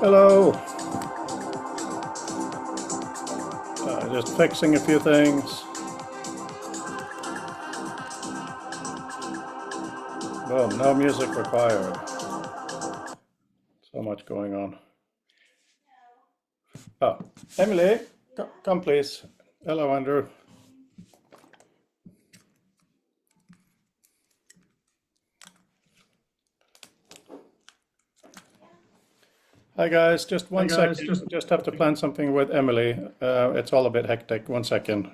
Hello. Just fixing a few things. Boom, no music required. So much going on. Oh, Emily, come please. Hello, Andrew. Hi guys, just one second. Just have to plan something with Emily. It's all a bit hectic. 1 second.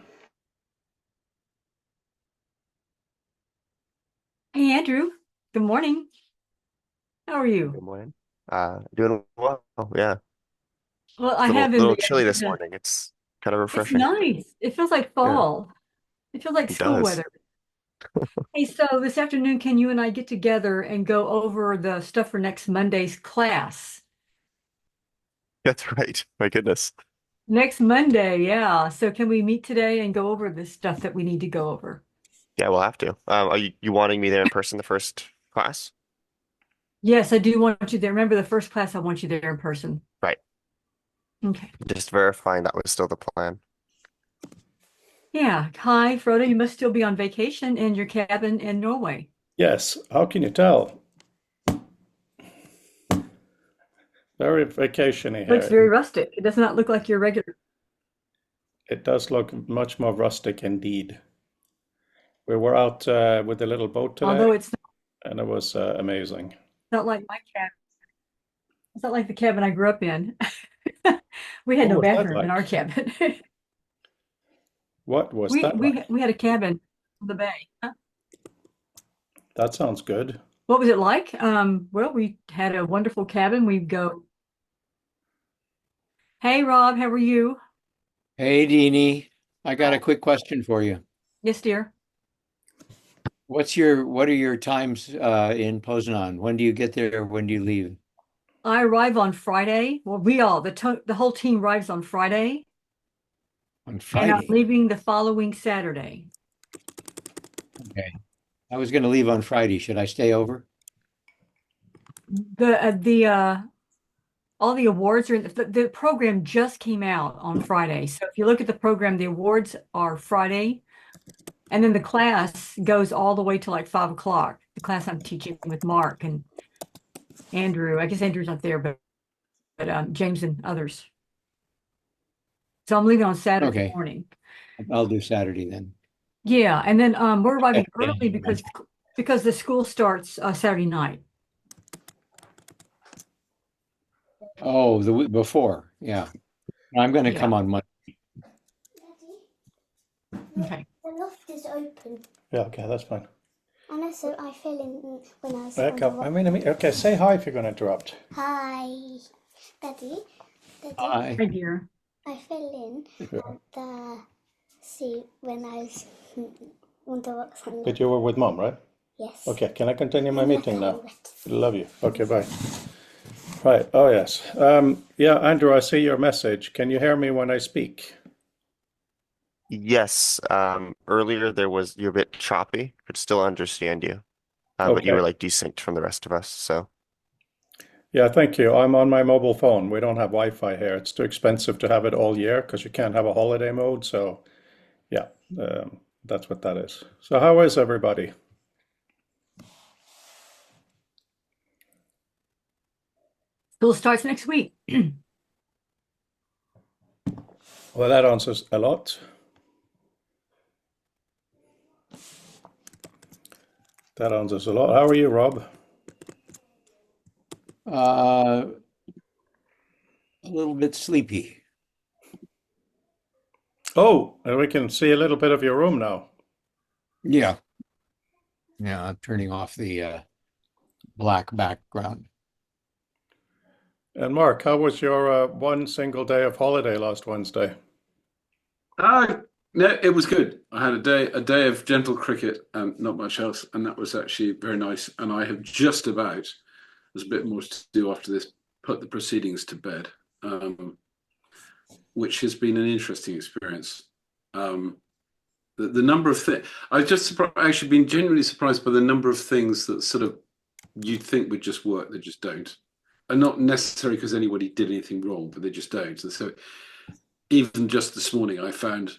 Hey Andrew, good morning. How are you? Good morning. Doing well. Yeah. Well, I It's a little have in little the chilly this agenda. morning. It's kind of It's refreshing. nice. It feels like Yeah, fall. It feels like it school does. weather. Hey, so this afternoon, can you and I get together and go over the stuff for next Monday's class? That's right. My goodness. Next Monday, yeah. So can we meet today and go over the stuff that we need to go over? Yeah, we'll have to. Are you wanting me there in person the first class? Yes, I do want you there. Remember the first class, I want you there in person. Right. Okay. Just verifying that was still the plan. Yeah. Hi, Frodo. You must still be on vacation in your cabin in Norway. Yes, how can you tell? Very vacationy Looks here. very rustic. It does not look like your regular. It does look much more rustic indeed. We were out with the little boat today, Although it's and it was amazing. not like my cabin. It's not like the cabin I grew up in. We had What no was that bathroom in our like? cabin. What was We that we like? we had a cabin on the bay. Huh? That sounds good. What was it like? Well, we had a wonderful cabin. We'd go, hey Rob, how are you? Hey, Dene, I got a quick question for you. Yes, dear. What are your times in Poznan? When do you get there? When do you leave? I arrive on Friday. Well, the whole team arrives on Friday, On and I'm Friday. leaving the following Saturday. Okay. I was going to leave on Friday. Should I stay over? The all the awards are the program just came out on Friday. So if you look at the program, the awards are Friday. And then the class goes all the way to like 5 o'clock. The class I'm teaching with Mark and Andrew. I guess Andrew's not there, but James and others. So I'm leaving on Saturday Okay. morning. I'll do Saturday then. Yeah, and then we're arriving early And, because the school starts Saturday night. oh, the week before. Yeah. I'm going to Yeah. come on Monday. Okay. The loft is open, Yeah, okay, that's fine. and also I fell in when I was on Back the up. rock. Okay, say hi if you're going to interrupt. Hi, Daddy. Daddy, Bye. Hi, dear. I fell in Yeah. the sea when I was on the rocks and But you were with mom, right? yes. Okay, can I continue my And meeting now? little bit. Love you. Okay, bye. Right. Oh, yes. Yeah, Andrew, I see your message. Can you hear me when I speak? Yes. Earlier you're a bit choppy. Could still understand you. But you Okay. were like desynced from the rest of us. So Yeah, thank you. I'm on my mobile phone. We don't have Wi-Fi here. It's too expensive to have it all year because you can't have a holiday mode. So, yeah, that's what that is. So, how is everybody? School starts next week. Well, that answers a lot. That answers a lot. How are you, Rob? Uh, a little bit sleepy. Oh, and we can see a little bit of your room now. Yeah. Yeah. I'm turning off the black background. And Mark, how was your one single day of holiday last Wednesday? No, it was good. I had a day of gentle cricket and not much else, and that was actually very nice. And I have just about, there's a bit more to do after this, put the proceedings to bed, which has been an interesting experience. The number of things I was just surprised, actually been genuinely surprised by the number of things that sort of you'd think would just work that just don't. are not necessary because anybody did anything wrong, but they just don't. And so even just this morning, I found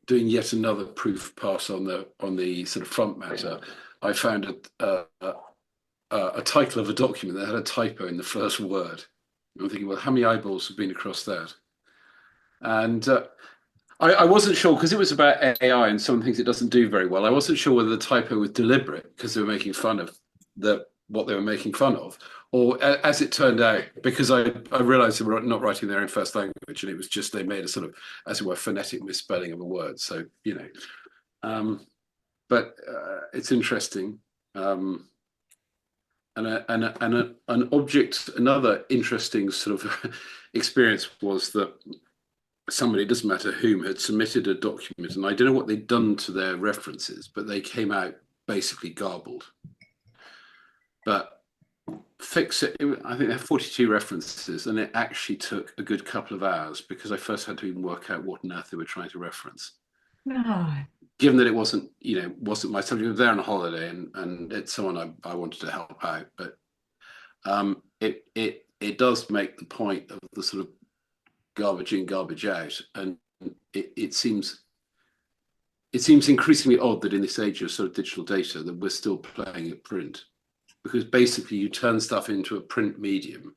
doing yet another proof pass on the sort of front matter. I found a title of a document that had a typo in the first word. I'm thinking, well, how many eyeballs have been across that? And I wasn't sure because it was about AI and some things it doesn't do very well. I wasn't sure whether the typo was deliberate because they were making fun of what they were making fun of, or as it turned out, because I realized they were not writing their own first language, and it was just they made a sort of, as it were, phonetic misspelling of a word. So but it's interesting. And an object, another interesting sort of experience was that somebody, it doesn't matter whom, had submitted a document, and I don't know what they'd done to their references, but they came out basically garbled. But fix it, I think they have 42 references, and it actually took a good couple of hours because I first had to even work out what on earth they were trying to reference. Given that it wasn't my subject, I was there on a holiday, and it's someone I wanted to help out, but it does make the point of the sort of garbage in, garbage out, and it seems increasingly odd that in this age of sort of digital data that we're still playing at print, because basically you turn stuff into a print medium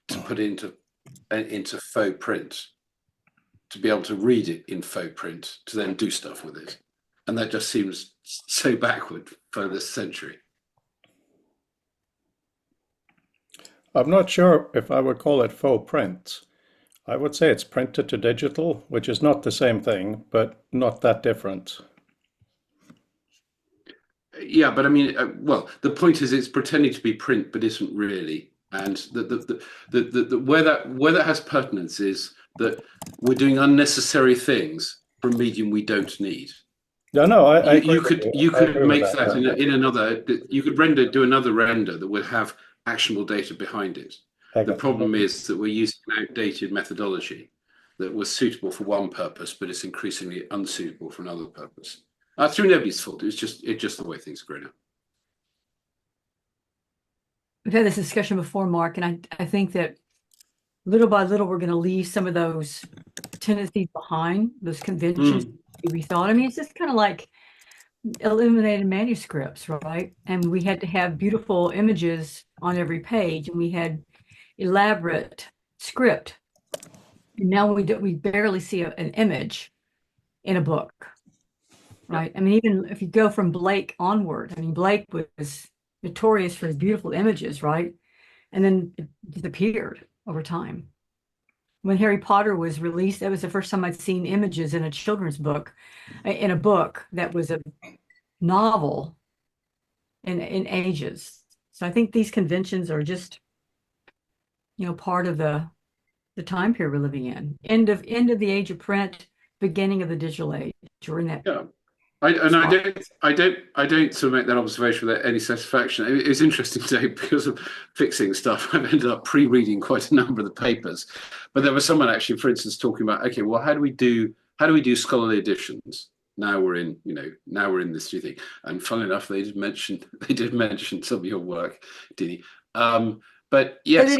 to put into faux print, to be able to read it in faux print, to then do stuff with it, and that just seems so backward for this century. I'm not sure if I would call it faux print. I would say it's printed to digital, which is not the same thing, but not that different. Yeah, but I mean, well, the point is it's pretending to be print, but isn't really. And where that has pertinence is that we're doing unnecessary things for a medium we don't need. Yeah, no, I agree You with could you. I agree with make that, that yeah. in another. You could do another render that would have actionable data behind it. I The got problem you. is that we're using an outdated methodology that was suitable for one purpose, but it's increasingly unsuitable for another purpose. Through nobody's fault. It's just the way things are growing up. We've had this discussion before, Mark, and I think that little by little we're going to leave some of those tendencies behind, those conventions we thought. I mean, it's just kind of like eliminated manuscripts, right? And we had to have beautiful images on every page, and we had elaborate script. And now we barely see an image in a book, right? I mean, even if you go from Blake onward, I mean, Blake was notorious for his beautiful images, right? And then it disappeared over time. When Harry Potter was released, that was the first time I'd seen images in a children's book, in a book that was a novel in ages. So I think these conventions are just, part of the time period we're living in. End of the age of print, beginning of the digital age. We're in that. Yeah. I don't sort of make that observation without any satisfaction. It's interesting today because of fixing stuff. I've ended up pre-reading quite a number of the papers, but there was someone actually, for instance, talking about, okay, well, how do we do scholarly editions? Now we're in this new thing. And funnily enough, they did mention some of your work, Dene. But yes,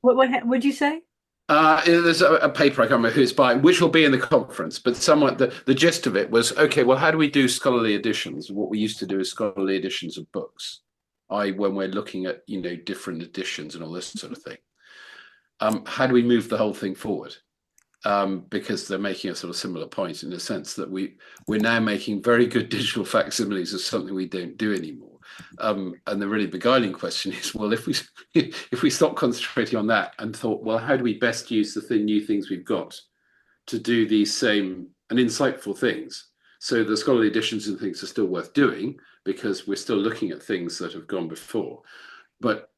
What would you say? There's a paper, I can't remember who it's by, which will be in the conference, but somewhat the gist of it was, okay, well, how do we do scholarly editions? What we used to do is scholarly editions of books, when we're looking at, different editions and all this sort of thing. How do we move the whole thing forward? Because they're making a sort of similar point in the sense that we're now making very good digital facsimiles of something we don't do anymore. And the really beguiling question is, well, if we stop concentrating on that and thought, well, how do we best use the new things we've got to do these same and insightful things? So the scholarly editions and things are still worth doing because we're still looking at things that have gone before, but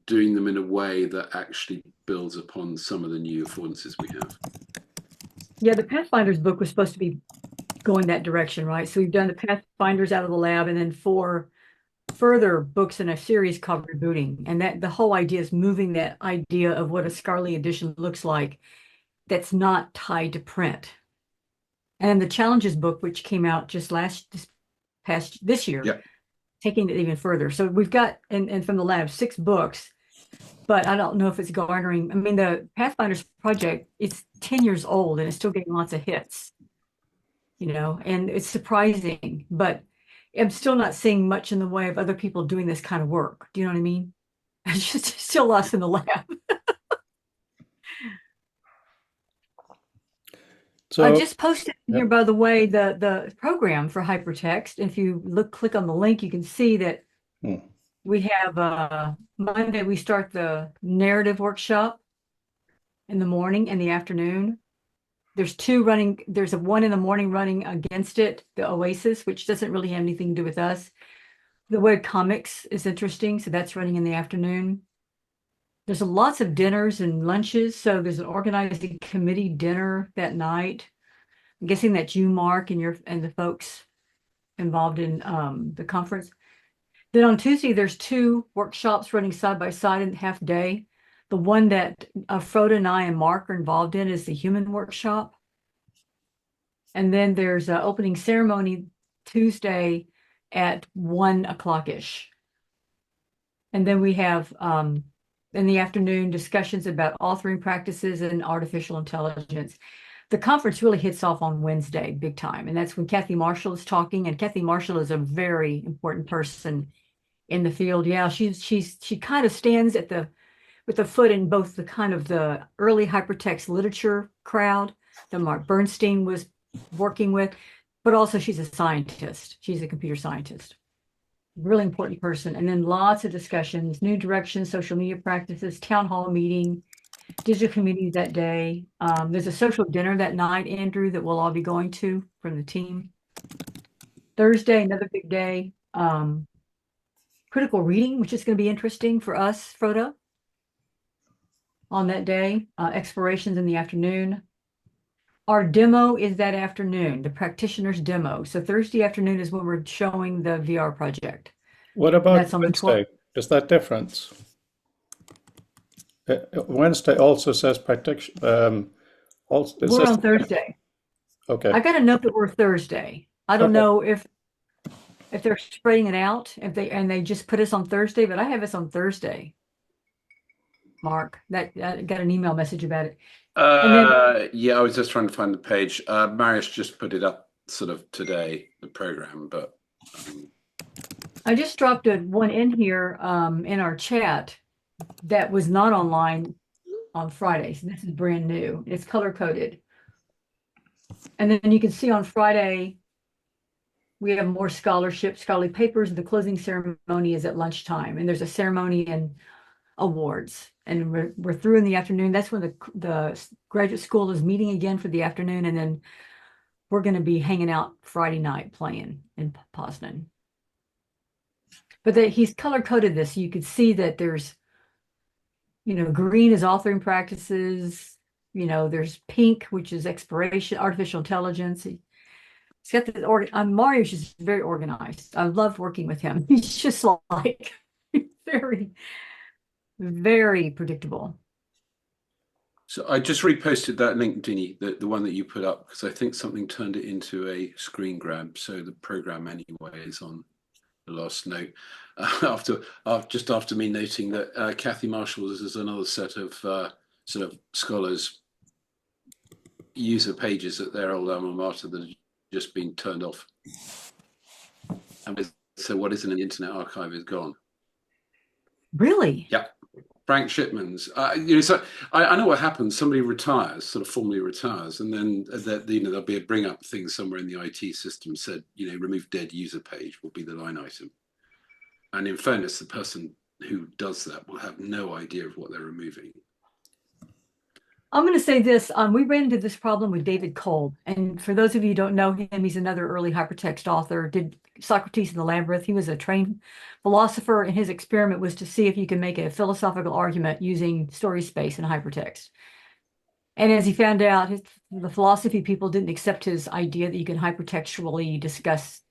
doing them in a way that actually builds upon some of the new affordances we have. Yeah, the Pathfinders book was supposed to be going that direction, right? So we've done the Pathfinders out of the lab, and then 4 further books in a series called Rebooting. And that the whole idea is moving that idea of what a scholarly edition looks like that's not tied to print. And the Challenges book, which came out just this year, Yeah. taking it even further. So we've got, and from the lab, 6 books but I don't know if it's garnering. I mean, the Pathfinders project, it's 10 years old and it's still getting lots of hits, and it's surprising, but I'm still not seeing much in the way of other people doing this kind of work. Do you know what I mean? It's just still us in the lab. I So, just posted in yeah. here, by the way, the program for hypertext. If you click on the link, you can see that Hmm. we have Monday, we start the narrative workshop in the morning and the afternoon. There's two running, there's a one in the morning running against it, the Oasis, which doesn't really have anything to do with us. The word comics is interesting, so that's running in the afternoon. There's lots of dinners and lunches, so there's an organizing committee dinner that night. I'm guessing that's you, Mark, and the folks involved in the conference. Then on Tuesday, there's two workshops running side by side in half day. The one that Froda and I and Mark are involved in is the human workshop. And then there's an opening ceremony Tuesday at 1 o'clock-ish. And then we have in the afternoon discussions about authoring practices and artificial intelligence. The conference really hits off on Wednesday, big time. And that's when Kathy Marshall is talking. And Kathy Marshall is a very important person in the field. Yeah, she kind of stands with a foot in both the kind of the early hypertext literature crowd that Mark Bernstein was working with, but also she's a scientist. She's a computer scientist. Really important person. And then lots of discussions, new directions, social media practices, town hall meeting, digital community that day. There's a social dinner that night, Andrew, that we'll all be going to from the team. Thursday, another big day. Critical reading, which is going to be interesting for us, Frodo, on that day. Explorations in the afternoon. Our demo is that afternoon, the practitioner's demo. So Thursday afternoon is when we're showing the VR project. What about That's on the 12th. Wednesday? Is that different? Wednesday also says practice. Also, it We're says on Thursday. I okay. got a note that we're Thursday. I don't Okay. know if they're spreading it out, if they just put us on Thursday, but I have us on Thursday. Mark, that I got an email message about it. And then Yeah, I was just trying to find the page. Marius just put it up sort of today, the program, but I just dropped one in here in our chat that was not online on Friday. So this is brand new. It's color coded. And then you can see on Friday, we have more scholarly papers. The closing ceremony is at lunchtime, and there's a ceremony and awards. And we're through in the afternoon. That's when the graduate school is meeting again for the afternoon, and then we're going to be hanging out Friday night playing in Poznan. But he's color coded this, so you could see that there's, green is authoring practices. There's pink, which is exploration, artificial intelligence. He's got the Mario's just very organized. I love working with him. He's just like very, very predictable. so I just reposted that link, Dini, the one that you put up, because I think something turned it into a screen grab. So the program anyway is on the last note. Just after me noting that Kathy Marshall is another set of sort of scholars user pages at their old alma mater that have just been turned off. And so what is in the Internet Archive is gone. Really? Yeah. Frank Shipman's, so I know what happens. Somebody retires, sort of formally retires, and then there'll be a bring up thing somewhere in the IT system said, remove dead user page will be the line item. And in fairness, the person who does that will have no idea of what they're removing. I'm going to say this. We ran into this problem with David Kolb. And for those of you who don't know him, he's another early hypertext author, did Socrates in the Labyrinth. He was a trained philosopher, and his experiment was to see if you can make a philosophical argument using story space and hypertext. And as he found out, the philosophy people didn't accept his idea that you can hypertextually discuss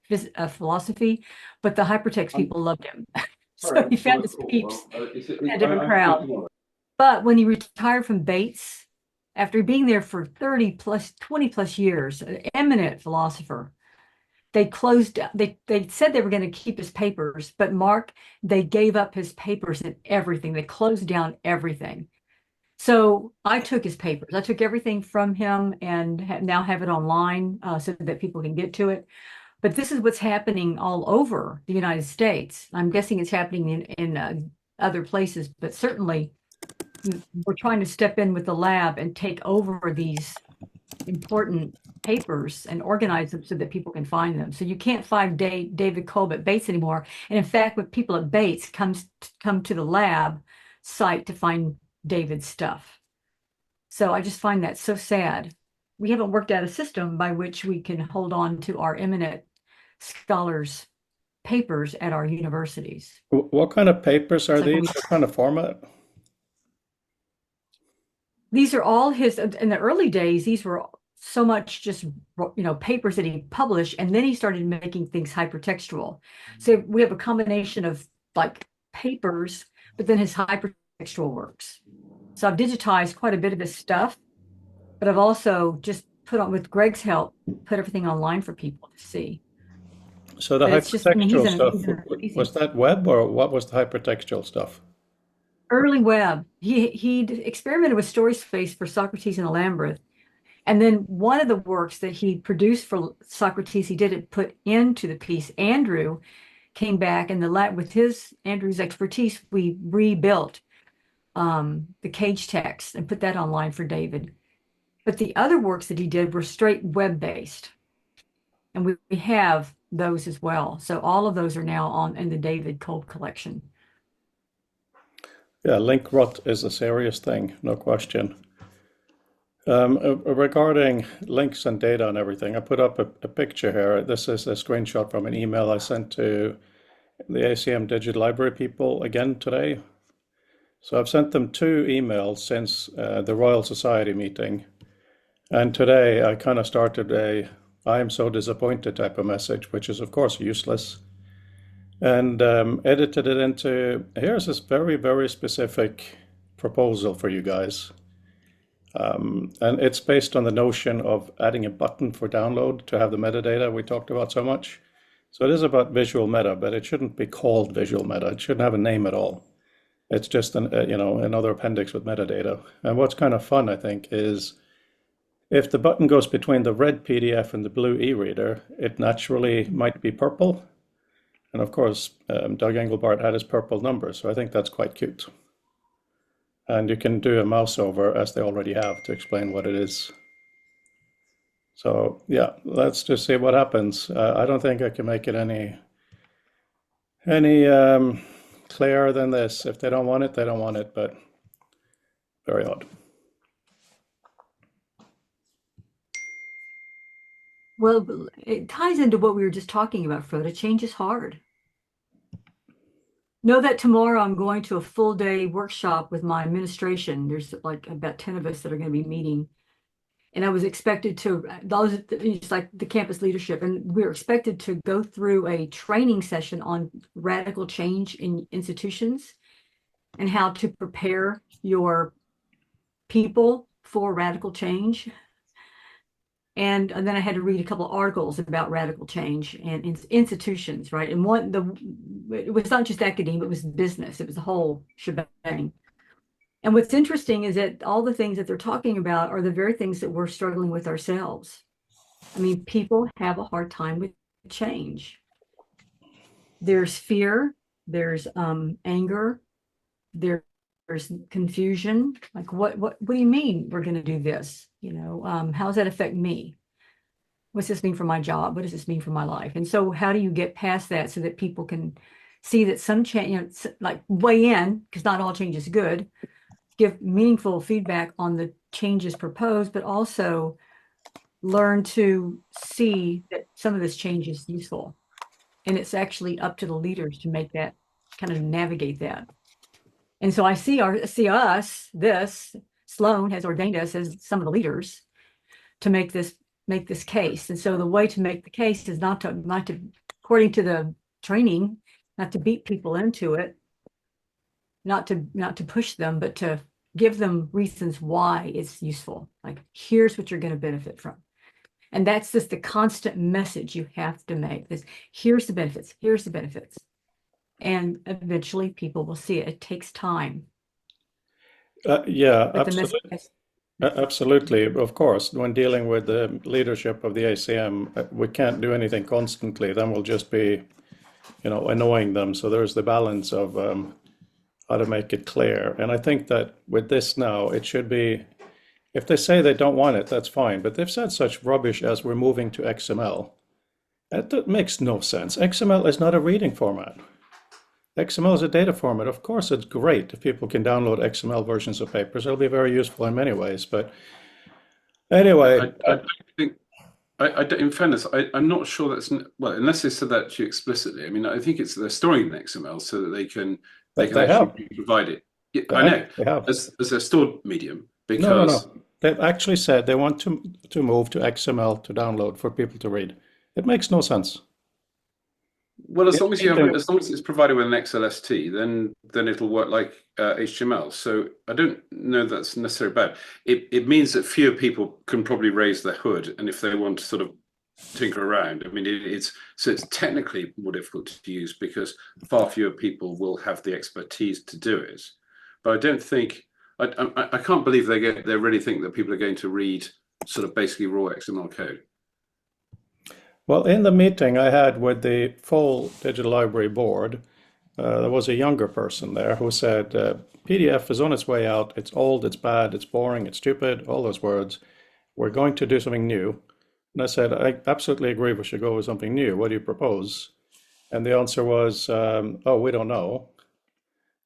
philosophy, but the hypertext people loved him. So he found his peeps in a different crowd. But when he retired from Bates, after being there for 20 plus years, an eminent philosopher, they closed, they said they were going to keep his papers, but Mark, they gave up his papers and everything. They closed down everything. So I took his papers. I took everything from him and now have it online so that people can get to it. But this is what's happening all over the United States. I'm guessing it's happening in other places, but certainly we're trying to step in with the lab and take over these important papers and organize them so that people can find them. So you can't find David Kolb at Bates anymore. And in fact, when people at Bates come to the lab site to find David's stuff. So I just find that so sad. We haven't worked out a system by which we can hold on to our eminent scholars' papers at our universities. What kind of papers are It's like these? What kind of format? these are all his, in the early days, these were so much just, papers that he published, and then he started making things hypertextual. So we have a combination of like papers, but then his hypertextual works. So I've digitized quite a bit of his stuff, but I've also just put on, with Greg's help, put everything online for people to see. So the But it's just, I mean, hypertextual stuff, he's was that web or what was the hypertextual stuff? early web. He experimented with story space for Socrates and the Labyrinth. And then one of the works that he produced for Socrates, he didn't put into the piece. Andrew came back and with Andrew's expertise, we rebuilt the cage text and put that online for David. But the other works that he did were straight web-based. And we have those as well. So all of those are now in the David Kolb collection. Yeah, link rot is a serious thing, no question. Regarding links and data and everything, I put up a picture here. This is a screenshot from an email I sent to the ACM Digital Library people again today. So I've sent them 2 emails since the Royal Society meeting. And today I kind of started I am so disappointed type of message, which is of course useless. And edited it into, here's this very, very specific proposal for you guys. And it's based on the notion of adding a button for download to have the metadata we talked about so much. So it is about visual meta, but it shouldn't be called visual meta. It shouldn't have a name at all. It's just another appendix with metadata. And what's kind of fun, I think, is if the button goes between the red PDF and the blue e-reader, it naturally might be purple. And of course, Doug Engelbart had his purple number, so I think that's quite cute. And you can do a mouse over, as they already have, to explain what it is. So yeah, let's just see what happens. I don't think I can make it any clearer than this. If they don't want it, they don't want it, but very odd. Well, it ties into what we were just talking about, Froda. Change is hard. Know that tomorrow I'm going to a full day workshop with my administration. There's like about 10 of us that are going to be meeting. And I was expected to, it's like the campus leadership, and we were expected to go through a training session on radical change in institutions and how to prepare your people for radical change. And then I had to read a couple of articles about radical change and institutions, right? And it was not just academia, it was business. It was the whole shebang. And what's interesting is that all the things that they're talking about are the very things that we're struggling with ourselves. I mean, people have a hard time with change. There's fear, there's anger, there's confusion. Like, what do you mean we're going to do this? How does that affect me? What's this mean for my job? What does this mean for my life? And so how do you get past that so that people can see that some change, like weigh in, because not all change is good, give meaningful feedback on the changes proposed, but also learn to see that some of this change is useful. And it's actually up to the leaders to make that, kind of navigate that. And so I see Sloan has ordained us as some of the leaders to make this case. And so the way to make the case is not to, according to the training, not to beat people into it, not to push them, but to give them reasons why it's useful. Like, here's what you're going to benefit from. And that's just the constant message you have to make. This, here's the benefits, here's the benefits. And eventually people will see it. It takes time. Yeah, But the message absolutely. Absolutely. Of course, when dealing with the leadership of the ACM, we can't do anything constantly. Then we'll just be, annoying them. So there's the balance of how to make it clear. And I think that with this now, it should be, if they say they don't want it, that's fine. But they've said such rubbish as we're moving to XML. That makes no sense. XML is not a reading format. XML is a data format. Of course, it's great if people can download XML versions of papers. It'll be very useful in many ways. But anyway, I think, in fairness, I'm not sure well, unless they said that to you explicitly. I mean, I think they're storing in XML so that they can they actually have. provide it. Yeah, They I have. know, They have. as a stored medium, No. because They've actually said they want to move to XML to download for people to read. It makes no sense. well, as long as you have, Anything- as long as it's provided with an XLST, then it'll work like HTML. So I don't know that's necessarily bad. It means that fewer people can probably raise their hood, and if they want to sort of tinker around, I mean, it's technically more difficult to use because far fewer people will have the expertise to do it. But I don't think I can't believe they really think that people are going to read sort of basically raw XML code. Well, in the meeting I had with the full digital library board, there was a younger person there who said, PDF is on its way out. It's old, it's bad, it's boring, it's stupid, all those words. We're going to do something new. And I said, I absolutely agree we should go with something new. What do you propose? And the answer was, oh, we don't know.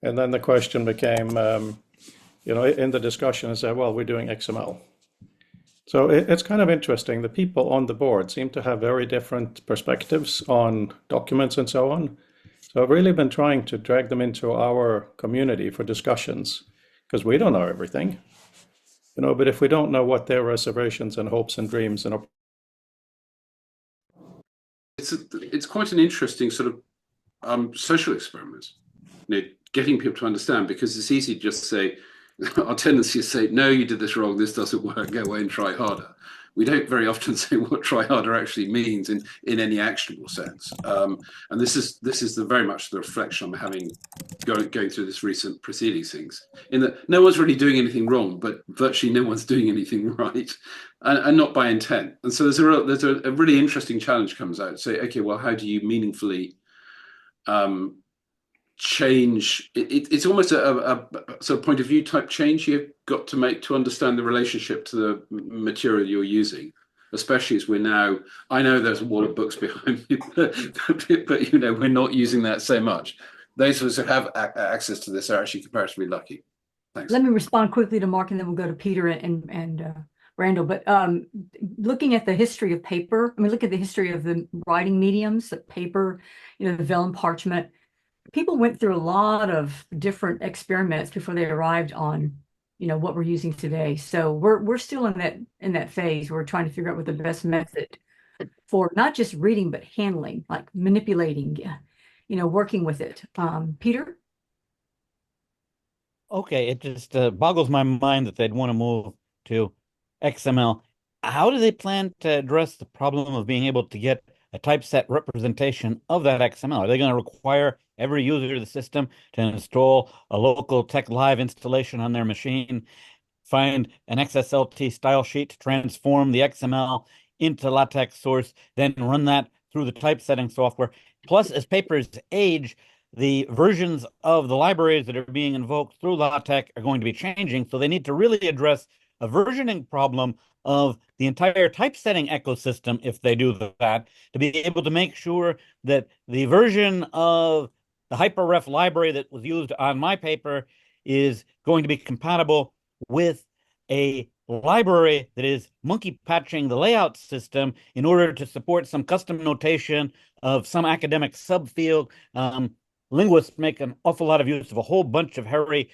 And then the question became, in the discussion, I said, well, we're doing XML. So it's kind of interesting. The people on the board seem to have very different perspectives on documents and so on. So I've really been trying to drag them into our community for discussions because we don't know everything. But if we don't know what their reservations and hopes and dreams and It's quite an interesting sort of social experiment, getting people to understand, because it's easy to just say, our tendency is to say, no, you did this wrong, this doesn't work, go away and try harder. We don't very often say what try harder actually means in any actionable sense. And this is very much the reflection I'm having going through this recent proceedings things, in that no one's really doing anything wrong, but virtually no one's doing anything right, and not by intent. And so there's a really interesting challenge comes out. Say, okay, well, how do you meaningfully change? It's almost a sort of point of view type change you've got to make to understand the relationship to the material you're using, especially as I know there's a wall of books behind me, but we're not using that so much. Those of us who have access to this are actually comparatively lucky. Thanks. Let me respond quickly to Mark, and then we'll go to Peter and Randall. But looking at the history of paper, look at the history of the writing mediums, the paper, the vellum parchment. People went through a lot of different experiments before they arrived on, what we're using today. So we're still in that phase. We're trying to figure out what the best method for not just reading but handling, like manipulating, working with it. Peter? Okay, it just boggles my mind that they'd want to move to XML. How do they plan to address the problem of being able to get a typeset representation of that XML? Are they going to require every user of the system to install a local Tech Live installation on their machine, find an XSLT style sheet to transform the XML into LaTeX source, then run that through the typesetting software? Plus, as papers age, the versions of the libraries that are being invoked through LaTeX are going to be changing, so they need to really address a versioning problem of the entire typesetting ecosystem if they do that, to be able to make sure that the version of the hyperref library that was used on my paper is going to be compatible with a library that is monkey patching the layout system in order to support some custom notation of some academic subfield. Linguists make an awful lot of use of a whole bunch of hairy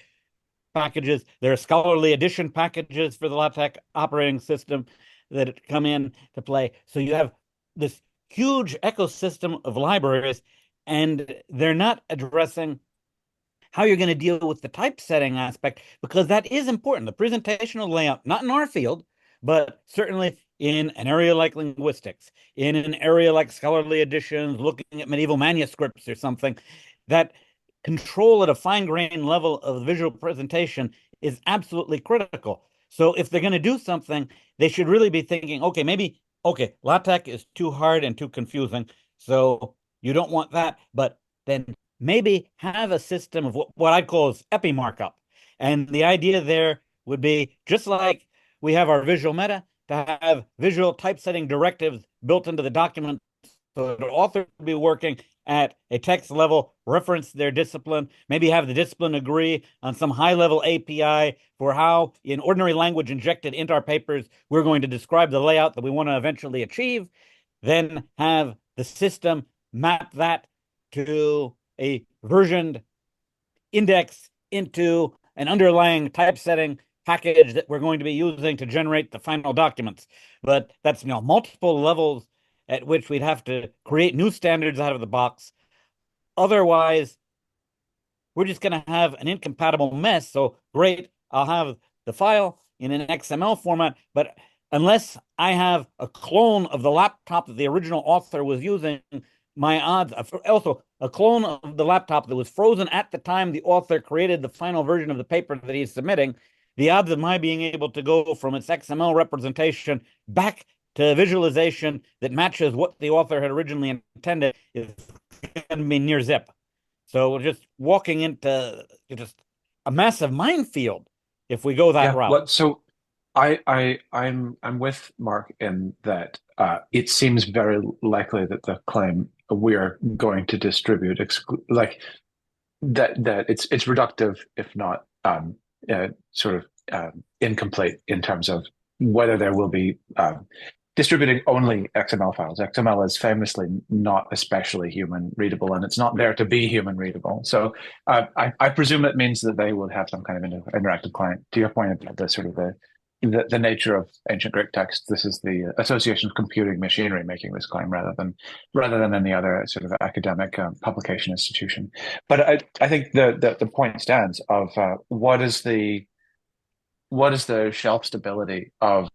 packages. There are scholarly edition packages for the LaTeX operating system that come in to play. So you have this huge ecosystem of libraries, and they're not addressing how you're going to deal with the typesetting aspect, because that is important. The presentational layout, not in our field, but certainly in an area like linguistics, in an area like scholarly editions, looking at medieval manuscripts or something, that control at a fine-grained level of visual presentation is absolutely critical. So if they're going to do something, they should really be thinking, okay, maybe, okay, LaTeX is too hard and too confusing, so you don't want that, but then maybe have a system of what I'd call is epi markup. And the idea there would be just like we have our visual meta, to have visual typesetting directives built into the document so the author will be working at a text level, reference their discipline, maybe have the discipline agree on some high level API for how, in ordinary language injected into our papers, we're going to describe the layout that we want to eventually achieve, then have the system map that to a versioned index into an underlying typesetting package that we're going to be using to generate the final documents. But that's multiple levels at which we'd have to create new standards out of the box. Otherwise, we're just going to have an incompatible mess. So great, I'll have the file in an XML format, but unless I have a clone of the laptop that the original author was using, my odds, also a clone of the laptop that was frozen at the time the author created the final version of the paper that he's submitting, the odds of my being able to go from its XML representation back to visualization that matches what the author had originally intended is going to be near zip. So we're just walking into just a massive minefield if we go that route. Well, so I'm with Mark in that it seems very likely that the claim we are going to distribute like that it's reductive, if not sort of incomplete in terms of whether there will be distributing only XML files. XML is famously not especially human readable, and it's not there to be human readable. So I presume it means that they will have some kind of interactive client. To your point about the sort of the nature of ancient Greek text, this is the Association of Computing Machinery making this claim rather than any other sort of academic publication institution. But I think the point stands of what is the shelf stability of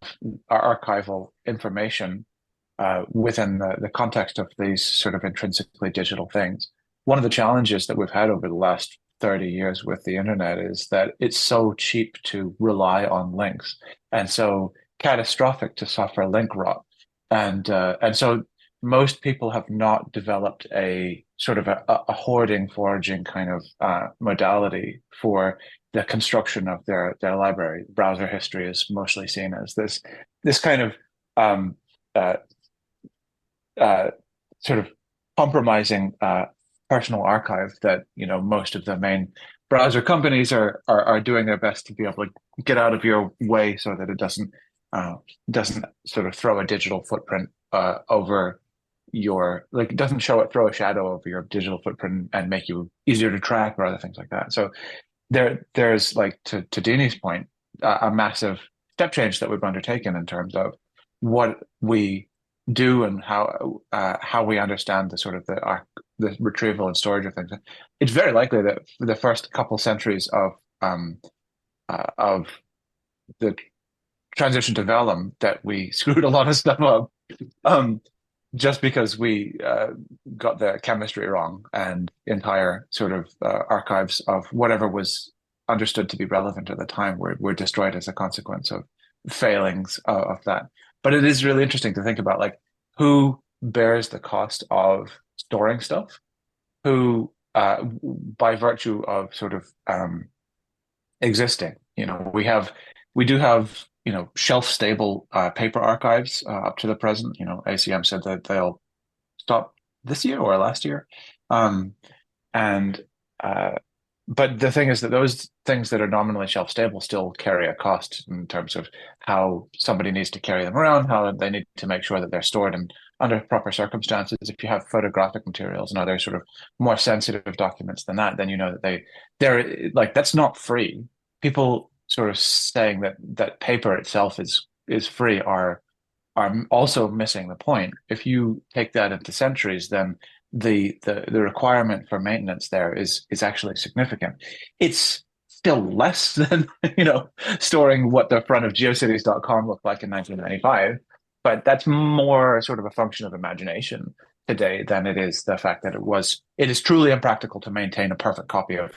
our archival information within the context of these sort of intrinsically digital things. One of the challenges that we've had over the last 30 years with the internet is that it's so cheap to rely on links and so catastrophic to suffer link rot. And so most people have not developed a sort of a hoarding, foraging kind of modality for the construction of their library. Browser history is mostly seen as this kind of sort of compromising personal archive that most of the main browser companies are doing their best to be able to get out of your way so that it doesn't sort of throw a digital footprint over your, like, it doesn't throw a shadow over your digital footprint and make you easier to track or other things like that. So there's like to Dene's point, a massive step change that we've undertaken in terms of what we do and how we understand the sort of the retrieval and storage of things. It's very likely that for the first couple centuries of the transition to vellum that we screwed a lot of stuff up just because we got the chemistry wrong, and entire sort of archives of whatever was understood to be relevant at the time were destroyed as a consequence of failings of that. But it is really interesting to think about, like, who bears the cost of storing stuff, who by virtue of sort of existing, we do have shelf stable paper archives up to the present. ACM said that they'll stop this year or last year, but the thing is that those things that are nominally shelf stable still carry a cost in terms of how somebody needs to carry them around, how they need to make sure that they're stored in under proper circumstances. If you have photographic materials and other sort of more sensitive documents than that, then that they're like, that's not free. People sort of saying that paper itself is free are also missing the point. If you take that into centuries, then the requirement for maintenance there is actually significant. It's still less than storing what the front of geocities.com looked like in 1995, but that's more sort of a function of imagination today than it is the fact that it is truly impractical to maintain a perfect copy of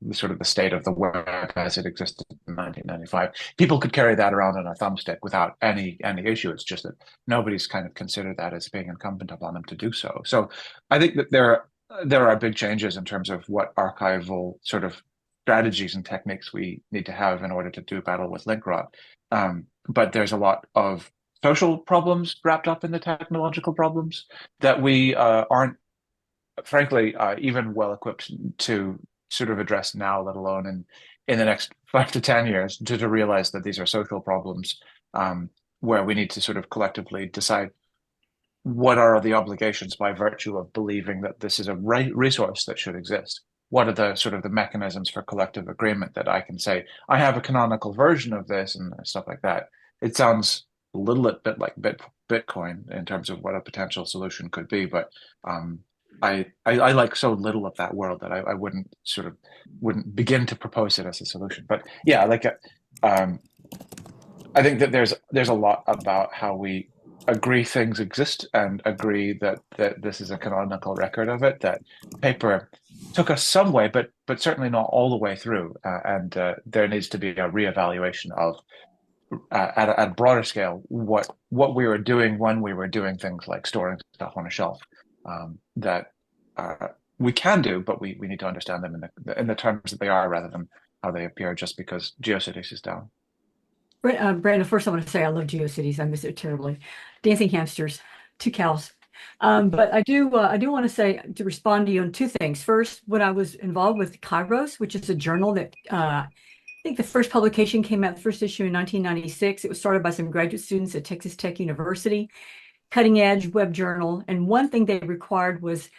the sort of the state of the web as it existed in 1995. People could carry that around on a thumbstick without any issue. It's just that nobody's kind of considered that as being incumbent upon them to do so. So I think that there are big changes in terms of what archival sort of strategies and techniques we need to have in order to do battle with link rot. But there's a lot of social problems wrapped up in the technological problems that we aren't, frankly, even well equipped to sort of address now, let alone in the next 5 to 10 years, to realize that these are social problems where we need to sort of collectively decide what are the obligations by virtue of believing that this is a resource that should exist. What are the sort of the mechanisms for collective agreement that I can say, I have a canonical version of this and stuff like that. It sounds a little bit like Bitcoin in terms of what a potential solution could be, but I like so little of that world that I wouldn't begin to propose it as a solution. But yeah, like I think that there's a lot about how we agree things exist and agree that this is a canonical record of it, that paper took us some way, but certainly not all the way through. And there needs to be a reevaluation of at a broader scale what we were doing when we were doing things like storing stuff on a shelf that we can do, but we need to understand them in the terms that they are rather than how they appear just because GeoCities is down. Brandon, first I want to say I love GeoCities. I miss it terribly. Dancing hamsters, 2 cows. But I do want to say to respond to you on 2 things. First, when I was involved with Kairos, which is a journal that I think the first publication came out, the first issue in 1996. It was started by some graduate students at Texas Tech University, cutting edge web journal. And one thing they required was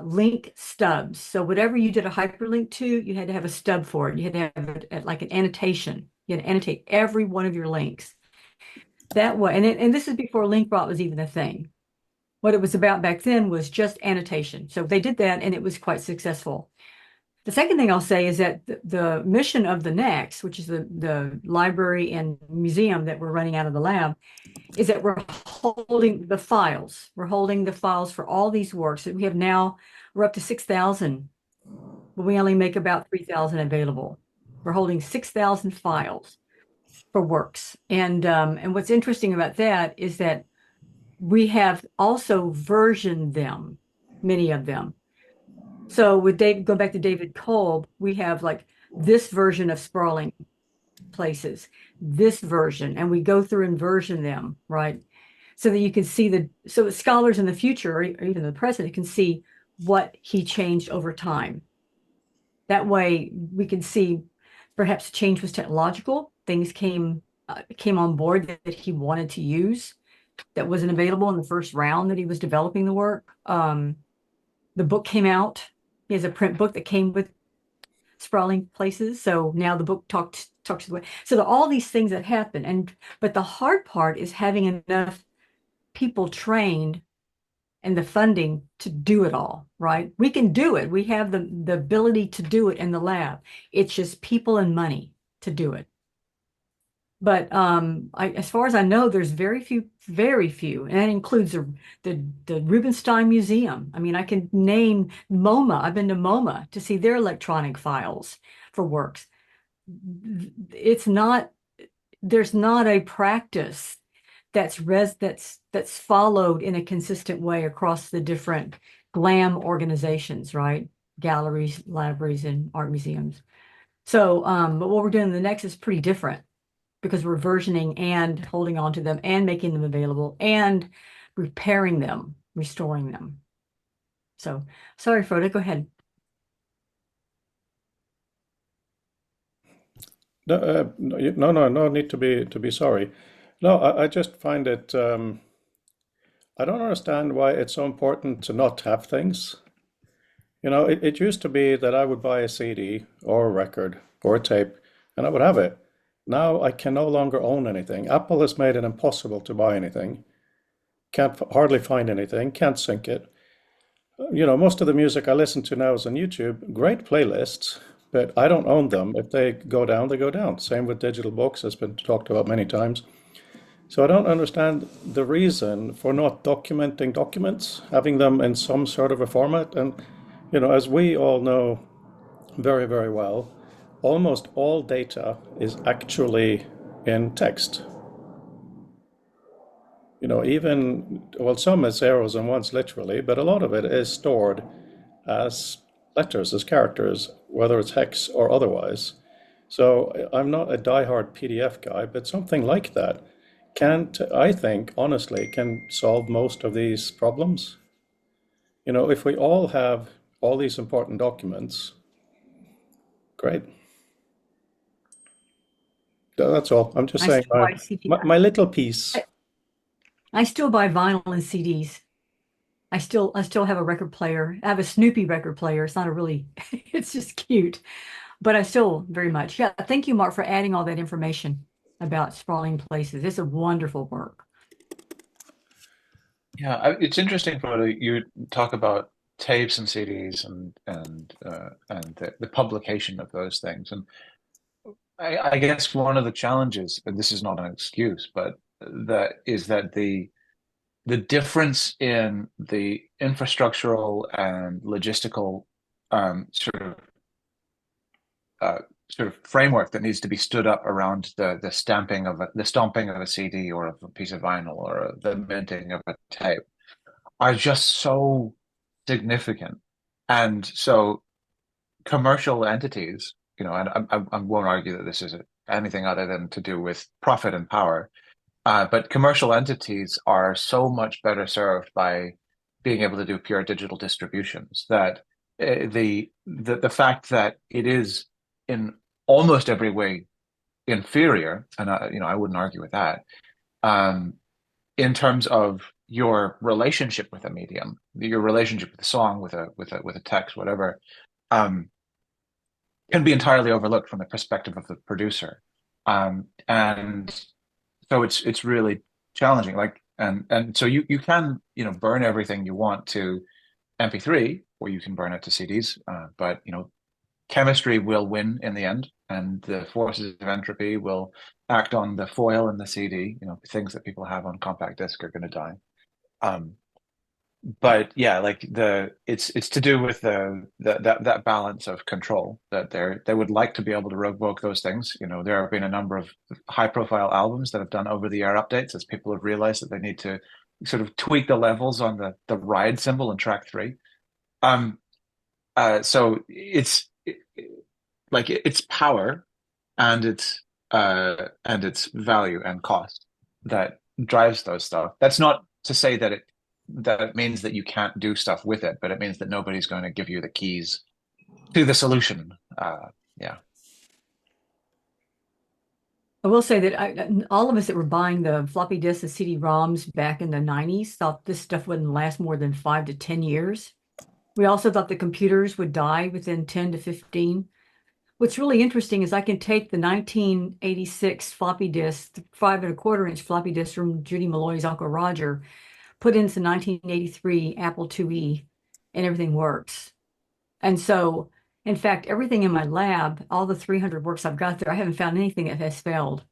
link stubs. So whatever you did a hyperlink to, you had to have a stub for it. You had to have it like an annotation. You had to annotate every one of your links. That way, and this is before link rot was even a thing. What it was about back then was just annotation. So they did that, and it was quite successful. The second thing I'll say is that the mission of the Next, which is the library and museum that we're running out of the lab, is that we're holding the files. We're holding the files for all these works. We have now, we're up to 6,000, but we only make about 3,000 available. We're holding 6,000 files for works. And what's interesting about that is that we have also versioned them, many of them. So with Dave, go back to David Kolb, we have like this version of sprawling places, this version, and we go through and version them, right? So that you can see so scholars in the future or even the present can see what he changed over time. That way we can see perhaps change was technological. Things came on board that he wanted to use that wasn't available in the first round that he was developing the work. The book came out. He has a print book that came with sprawling places. So now the book talks to the way. So there are all these things that happen. But the hard part is having enough people trained and the funding to do it all, right? We can do it. We have the ability to do it in the lab. It's just people and money to do it. But as far as I know, there's very few, and that includes the Rubenstein Museum. I mean, I can name MoMA. I've been to MoMA to see their electronic files for works. There's not a practice that's followed in a consistent way across the different GLAM organizations, right? Galleries, libraries, and art museums. So, but what we're doing in the Next is pretty different because we're versioning and holding on to them and making them available and repairing them, restoring them. So, sorry, Frodo, go ahead. No need to be sorry. No, I just find it. I don't understand why it's so important to not have things. You know, it used to be that I would buy a CD or a record or a tape and I would have it. Now I can no longer own anything. Apple has made it impossible to buy anything. Can't hardly find anything, can't sync it. You know, most of the music I listen to now is on YouTube. Great playlists, but I don't own them. If they go down, they go down. Same with digital books, has been talked about many times. So I don't understand the reason for not documenting documents, having them in some sort of a format. And, as we all know very, very well, almost all data is actually in text. Even, well, some is zeros and ones literally, but a lot of it is stored as letters, as characters, whether it's hex or otherwise. So I'm not a diehard PDF guy, but something like that I think, honestly, can solve most of these problems. If we all have all these important documents, great. That's all. I'm just I saying still buy CD. my little piece. I still buy vinyl and CDs. I still have a record player. I have a Snoopy record player. It's not a really, it's just cute, but I still very much. Yeah, thank you, Mark, for adding all that information about sprawling places. It's a wonderful work. Yeah, it's interesting, Frodo. You talk about tapes and CDs and the publication of those things. And I guess one of the challenges, and this is not an excuse, but that is that the difference in the infrastructural and logistical um, sort of uh, sort of framework that needs to be stood up around the stomping of a CD or of a piece of vinyl or the minting of a tape are just so significant. And so commercial entities, and I won't argue that this is anything other than to do with profit and power, but commercial entities are so much better served by being able to do pure digital distributions that the fact that it is in almost every way inferior, and I wouldn't argue with that, um, in terms of your relationship with a medium, your relationship with a song, with a text, whatever, um, can be entirely overlooked from the perspective of the producer. And so it's really challenging. Like and so you can burn everything you want to MP3, or you can burn it to CDs. But chemistry will win in the end, and the forces of entropy will act on the foil and the CD. Things that people have on compact disc are going to die. Um, but yeah, like it's to do with that balance of control that they would like to be able to revoke those things. There have been a number of high profile albums that have done over the air updates as people have realized that they need to sort of tweak the levels on the ride cymbal in track 3. So like it's power and its value and cost that drives those stuff. That's not to say that it means that you can't do stuff with it, but it means that nobody's going to give you the keys to the solution. Yeah. I will say that all of us that were buying the floppy disks and CD-ROMs back in the 90s thought this stuff wouldn't last more than 5 to 10 years. We also thought the computers would die within 10 to 15. What's really interesting is I can take the 1986 floppy disk, the 5 1/4 inch floppy disk from Judy Malloy's Uncle Roger, put into 1983 Apple IIe, and everything works. And so, in fact, everything in my lab, all the 300 works I've got there, I haven't found anything that has failed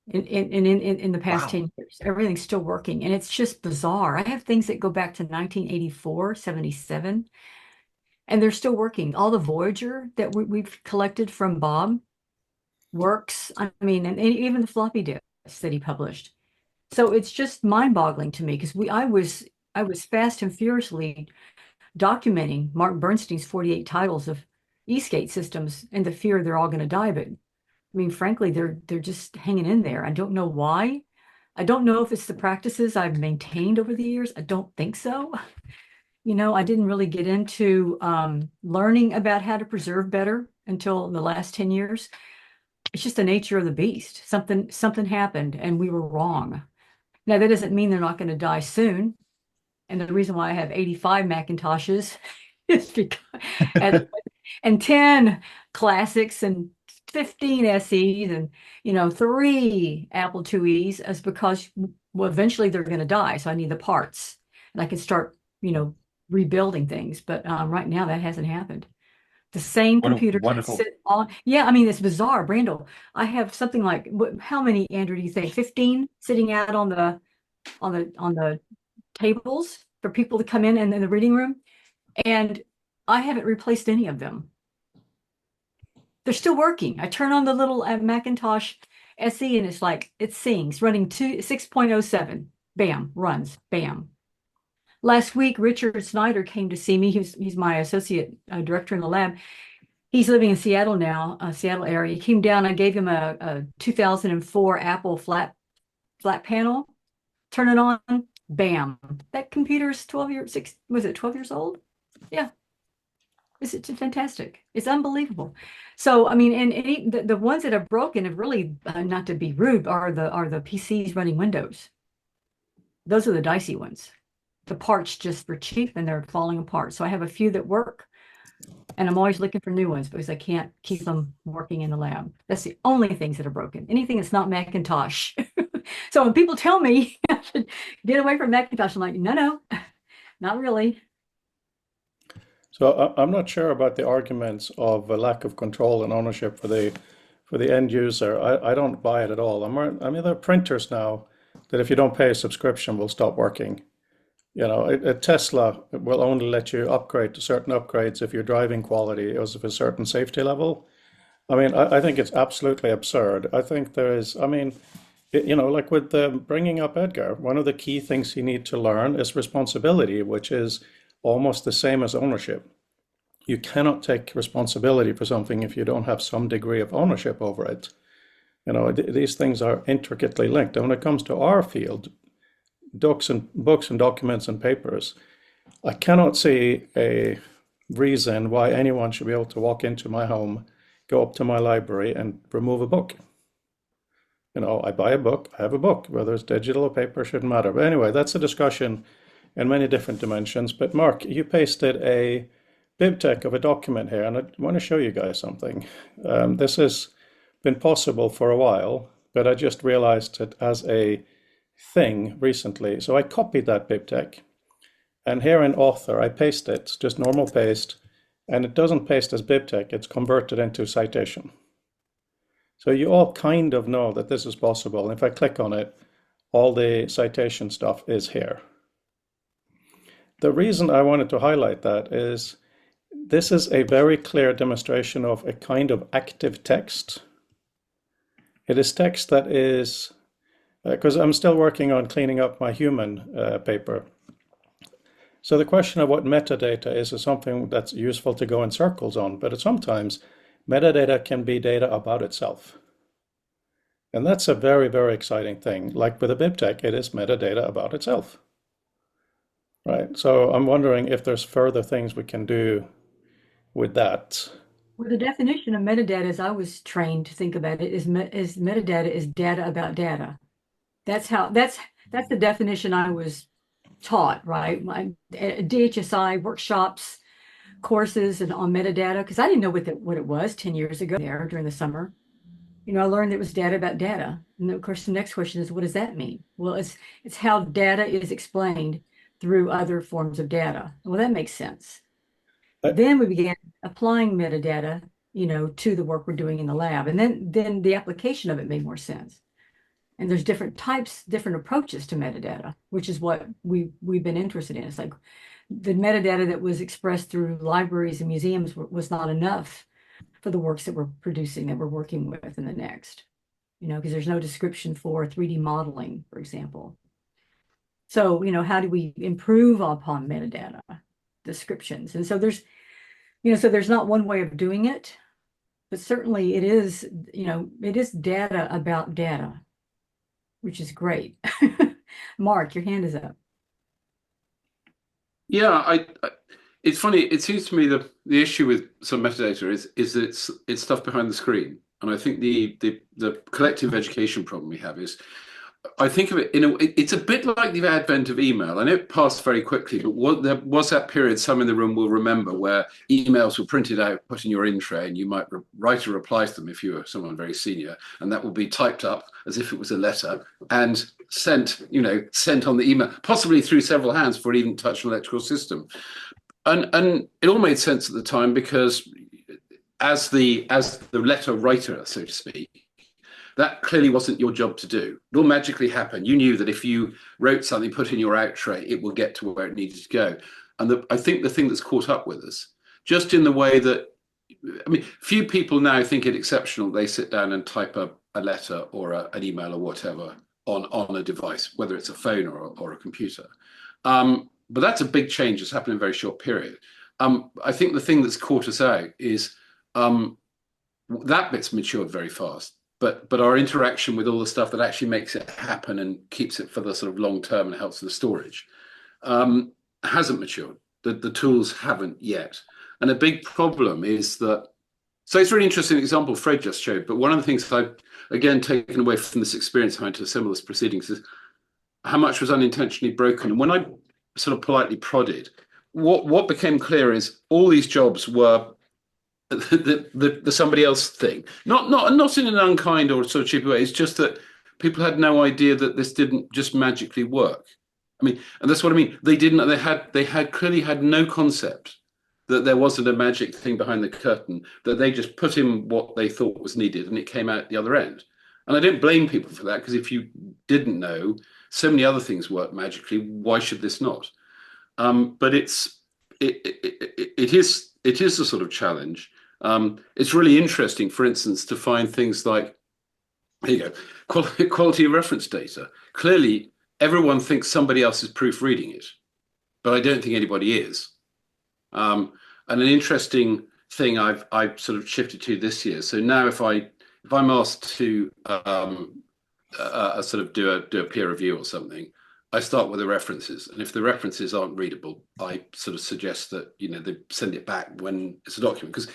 in the past Wow. 10 years. Everything's still working, and it's just bizarre. I have things that go back to 1984, 77, and they're still working. All the Voyager that we've collected from Bob works. I mean, and even the floppy disks that he published. So it's just mind-boggling to me because I was fast and furiously documenting Mark Bernstein's 48 titles of Eastgate systems and the fear they're all going to die. But I mean, frankly, they're just hanging in there. I don't know why. I don't know if it's the practices I've maintained over the years. I don't think so. I didn't really get into learning about how to preserve better until the last 10 years. It's just the nature of the beast. Something happened and we were wrong. Now, that doesn't mean they're not going to die soon. And the reason why I have 85 Macintoshes is because, and 10 classics and 15 SEs and, 3 Apple IIes is because, well, eventually they're going to die. So I need the parts and I can start, rebuilding things. But right now that hasn't happened. The same computers that Wonderful. sit on. Yeah, I mean, it's bizarre, Brandel. I have something like how many, Andrew, do you think? 15 sitting out on the tables for people to come in the reading room. And I haven't replaced any of them. They're still working. I turn on the little Macintosh SE and it's like it sings, running 6.07. Bam, runs, bam. Last week, Richard Snyder came to see me. He's my associate director in the lab. He's living in Seattle now, Seattle area. He came down. I gave him a 2004 Apple flat panel. Turn it on, bam. That computer's 12 years old? Yeah. It's fantastic. It's unbelievable. So, I mean, and the ones that are broken have really, not to be rude, are the PCs running Windows. Those are the dicey ones. The parts just were cheap and they're falling apart. So I have a few that work, and I'm always looking for new ones because I can't keep them working in the lab. That's the only things that are broken. Anything that's not Macintosh. So when people tell me I should get away from Macintosh, I'm like, no, not really. So I'm not sure about the arguments of a lack of control and ownership for the end user. I don't buy it at all. I mean, there are printers now that if you don't pay a subscription will stop working. You know, a Tesla will only let you upgrade to certain upgrades if your driving quality is of a certain safety level. I mean, I think it's absolutely absurd. I think there is, I mean, you know, like with bringing up Edgar, one of the key things you need to learn is responsibility, which is almost the same as ownership. You cannot take responsibility for something if you don't have some degree of ownership over it. You know, these things are intricately linked. And when it comes to our field, books and documents and papers, I cannot see a reason why anyone should be able to walk into my home, go up to my library and remove a book. You know, I buy a book, I have a book, whether it's digital or paper, shouldn't matter. But anyway, that's a discussion in many different dimensions. But Mark, you pasted a BibTeX of a document here, and I want to show you guys something. This has been possible for a while, but I just realized it as a thing recently. So I copied that BibTeX, and here in Author, I paste it, just normal paste, and it doesn't paste as BibTeX, it's converted into citation. So you all kind of know that this is possible. If I click on it, all the citation stuff is here. The reason I wanted to highlight that is this is a very clear demonstration of a kind of active text. It is text that is, because I'm still working on cleaning up my human paper. So the question of what metadata is something that's useful to go in circles on, but sometimes metadata can be data about itself. And that's a very, very exciting thing. Like with a BibTeX, it is metadata about itself. Right. So I'm wondering if there's further things we can do with that. Well, the definition of metadata, as I was trained to think about it, is metadata is data about data. That's the definition I was taught, right? My DHSI workshops, courses, and on metadata, because I didn't know what it was 10 years ago there during the summer. You know, I learned it was data about data. And of course, the next question is, what does that mean? Well, it's how data is explained through other forms of data. Well, that makes sense. Then we began applying metadata, you know, to the work we're doing in the lab. And then the application of it made more sense. And there's different types, different approaches to metadata, which is what we've been interested in. It's like the metadata that was expressed through libraries and museums was not enough for the works that we're producing, that we're working with in the next, you know, because there's no description for 3D modeling, for example. So, you know, how do we improve upon metadata descriptions? And so there's not one way of doing it, but certainly it is, you know, it is data about data, which is great. Mark, your hand is up. Yeah, it's funny. It seems to me the issue with some metadata is that it's stuff behind the screen, and I think the collective education problem we have is, I think of it it's a bit like the advent of email, and it passed very quickly. But there was that period, some in the room will remember, where emails were printed out, put in your in tray, and you might write a reply to them if you were someone very senior, and that will be typed up as if it was a letter and sent on the email, possibly through several hands before it even touched an electrical system. And it all made sense at the time because as the letter writer, so to speak, that clearly wasn't your job to do. It all magically happened. You knew that if you wrote something, put in your out tray, it will get to where it needed to go. And I think the thing that's caught up with us, just in the way that, I mean, few people now think it exceptional. They sit down and type a letter or an email or whatever on a device, whether it's a phone or a computer. But that's a big change that's happened in a very short period. I think the thing that's caught us out is that bit's matured very fast. But our interaction with all the stuff that actually makes it happen and keeps it for the sort of long term and helps with the storage hasn't matured. The tools haven't yet. And a big problem is that, so it's a really interesting example Fred just showed, but one of the things I've, again, taken away from this experience having to assemble this proceedings is how much was unintentionally broken. And when I sort of politely prodded, what became clear is all these jobs were the somebody else thing, not in an unkind or sort of cheap way. It's just that people had no idea that this didn't just magically work. I mean, and that's what I mean. They didn't. They had clearly had no concept that there wasn't a magic thing behind the curtain. That they just put in what they thought was needed, and it came out the other end. And I don't blame people for that, because if you didn't know, so many other things work magically. Why should this not? But it is a sort of challenge. It's really interesting, for instance, to find things like, here you go, quality of reference data. Clearly, everyone thinks somebody else is proofreading it, but I don't think anybody is. And an interesting thing I've sort of shifted to this year. So now, if I'm asked to sort of do a peer review or something, I start with the references, and if the references aren't readable, I sort of suggest that they send it back when it's a document. Because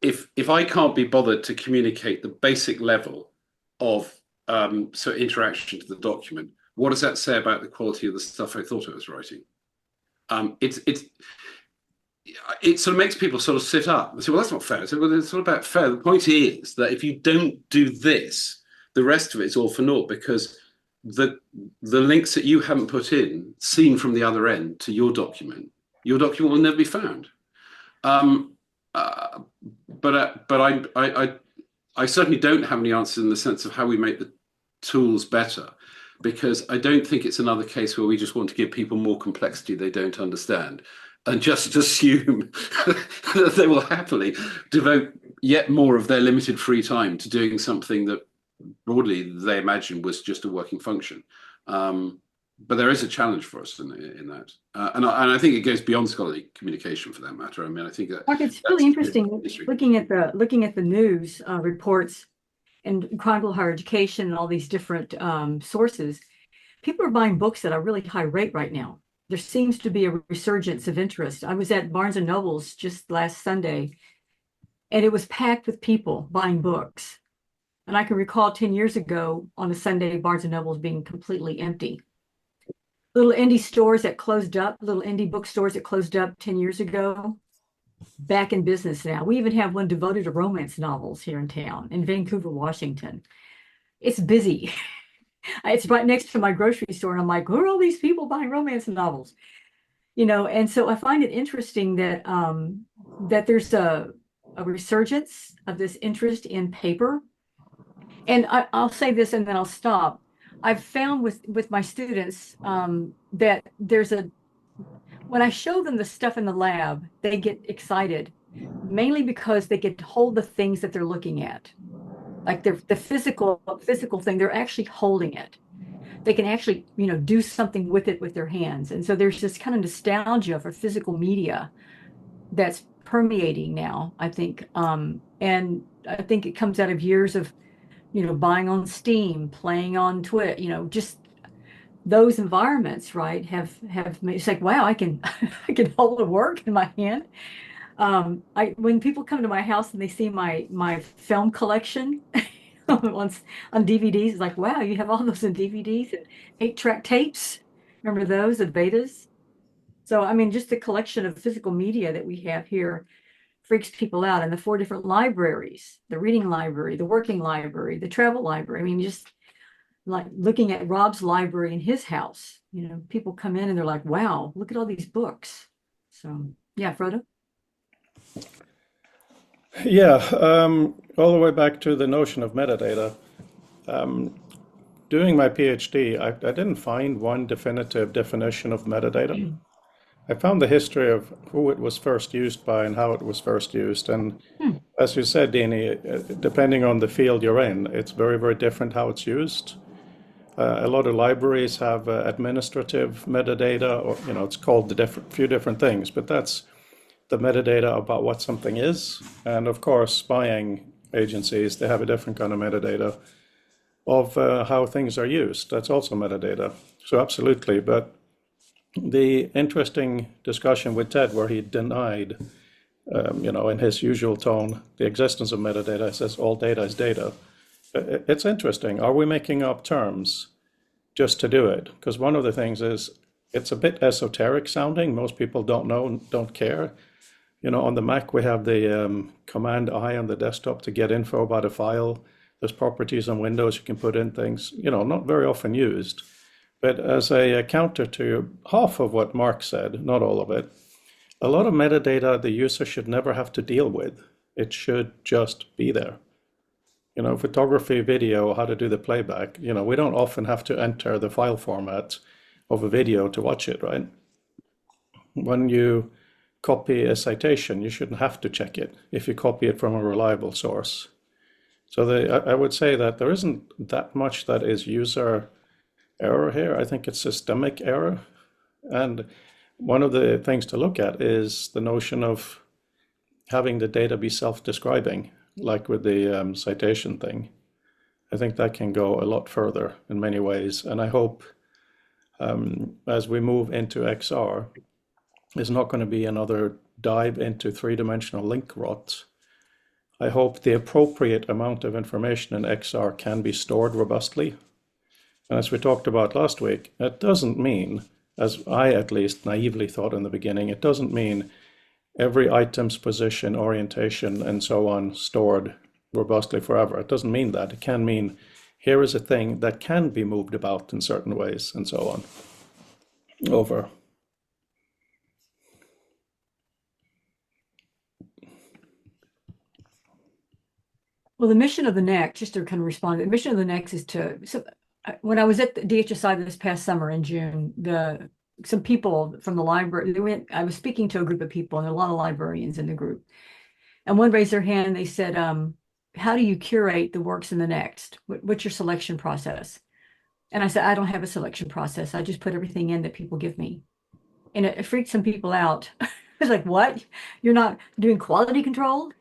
if I can't be bothered to communicate the basic level of sort of interaction to the document, what does that say about the quality of the stuff I thought I was writing? It sort of makes people sort of sit up and say, well, that's not fair. So, well, it's not about fair. The point is that if you don't do this, the rest of it is all for naught, because the links that you haven't put in, seen from the other end to your document will never be found. But I certainly don't have any answers in the sense of how we make the tools better, because I don't think it's another case where we just want to give people more complexity they don't understand and just assume that they will happily devote yet more of their limited free time to doing something that broadly they imagine was just a working function. But there is a challenge for us in that, and I think it goes beyond scholarly communication, for that matter. I mean, I think that Mark, it's really interesting looking at the news reports and Chronicle of Higher Education and all these different sources. People are buying books at a really high rate right now. There seems to be a resurgence of interest. I was at Barnes and Noble's just last Sunday, and it was packed with people buying books. And I can recall 10 years ago on a Sunday, Barnes and Noble's being completely empty. Little indie stores that closed up, little indie bookstores that closed up 10 years ago, back in business now. We even have one devoted to romance novels here in town, in Vancouver, Washington. It's busy. It's right next to my grocery store, and I'm like, who are all these people buying romance novels? And so I find it interesting that that there's a resurgence of this interest in paper. And I'll say this and then I'll stop. I've found with my students that when I show them the stuff in the lab, they get excited, mainly because they get to hold the things that they're looking at. Like the physical thing, they're actually holding it. They can actually, do something with it with their hands. And so there's this kind of nostalgia for physical media that's permeating now, I think. And I think it comes out of years of, buying on Steam, playing on Twitch, just those environments, right, have made it's like, wow, I can I can hold a work in my hand. When people come to my house and they see my film collection on DVDs, it's like, wow, you have all those in DVDs and 8-track tapes. Remember those, the betas? So, I mean, just the collection of physical media that we have here freaks people out. And the 4 different libraries, the reading library, the working library, the travel library. I mean, just like looking at Rob's library in his house, people come in and they're like, wow, look at all these books. So, yeah, Frodo? Yeah, all the way back to the notion of metadata. Doing my PhD, I didn't find one definitive definition of metadata. I found the history of who it was first used by and how it was first used. And Hmm. as you said, Dini, depending on the field you're in, it's very, very different how it's used. A lot of libraries have administrative metadata, or it's called the few different things, but that's the metadata about what something is. And of course, spying agencies, they have a different kind of metadata of how things are used. That's also metadata. So absolutely, but the interesting discussion with Ted, where he denied, in his usual tone, the existence of metadata, says all data is data. It's interesting. Are we making up terms just to do it? Because one of the things is it's a bit esoteric sounding. Most people don't know, don't care. On the Mac, we have the Command I on the desktop to get info about a file. There's properties on Windows you can put in things, not very often used. But as a counter to half of what Mark said, not all of it, a lot of metadata the user should never have to deal with. It should just be there. Photography, video, how to do the playback, we don't often have to enter the file format of a video to watch it, right? When you copy a citation, you shouldn't have to check it if you copy it from a reliable source. So I would say that there isn't that much that is user error here. I think it's systemic error. And one of the things to look at is the notion of having the data be self-describing, like with the citation thing. I think that can go a lot further in many ways. And I hope as we move into XR, it's not going to be another dive into three-dimensional link rot. I hope the appropriate amount of information in XR can be stored robustly. And as we talked about last week, it doesn't mean, as I at least naively thought in the beginning, it doesn't mean every item's position, orientation, and so on stored robustly forever. It doesn't mean that. It can mean here is a thing that can be moved about in certain ways, and so on. Over. Well, the mission of the next, just to kind of respond, the mission of the next is when I was at the DHSI this past summer in June, some people from the library, I was speaking to a group of people, and there are a lot of librarians in the group. And one raised their hand, and they said, how do you curate the works in the next? What's your selection process? And I said, I don't have a selection process. I just put everything in that people give me. And it freaked some people out. It's like, what? You're not doing quality control?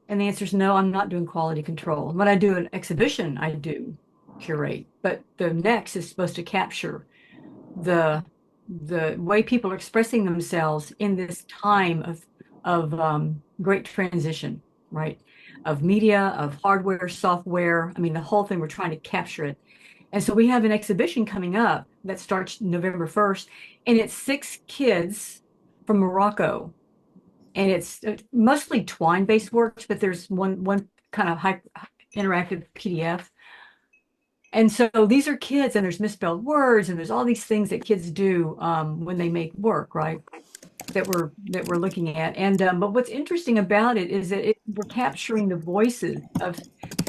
And the answer is no, I'm not doing quality control. When I do an exhibition, I do curate, but the next is supposed to capture the way people are expressing themselves in this time of great transition, right? Of media, of hardware, software. I mean, the whole thing, we're trying to capture it. And so we have an exhibition coming up that starts November 1st, and it's 6 kids from Morocco, and it's mostly twine-based works, but there's one kind of interactive PDF. And so these are kids, and there's misspelled words, and there's all these things that kids do when they make work, right? That we're looking at. And but what's interesting about it is that we're capturing the voices of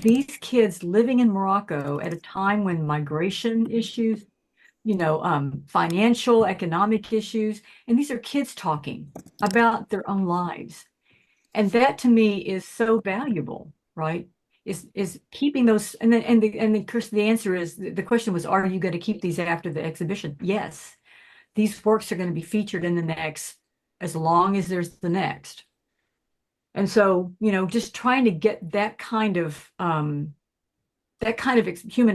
these kids living in Morocco at a time when migration issues, financial, economic issues, and these are kids talking about their own lives. And that to me is so valuable, right? Is keeping those, and then of course the answer is, the question was, are you going to keep these after the exhibition? Yes, these works are going to be featured in the next as long as there's the next. And so, just trying to get that kind of human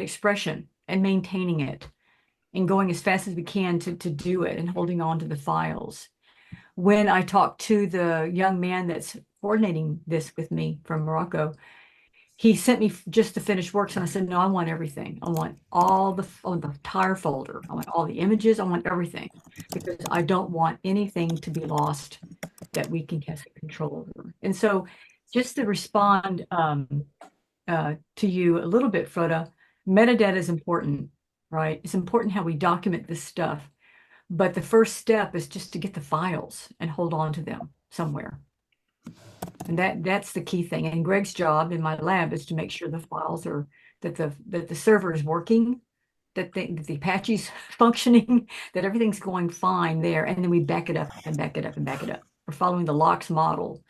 expression and maintaining it and going as fast as we can to do it and holding on to the files. When I talked to the young man that's coordinating this with me from Morocco, he sent me just the finished works, and I said, no, I want everything. I want all the entire folder. I want all the images. I want everything, because I don't want anything to be lost that we can have control over. And so just to respond to you a little bit, Frode, metadata is important, right? It's important how we document this stuff. But the first step is just to get the files and hold on to them somewhere. And that's the key thing. And Greg's job in my lab is to make sure the files are that the server is working, that the Apache's functioning, that everything's going fine there, and then we back it up and back it up and back it up. We're following the locks model,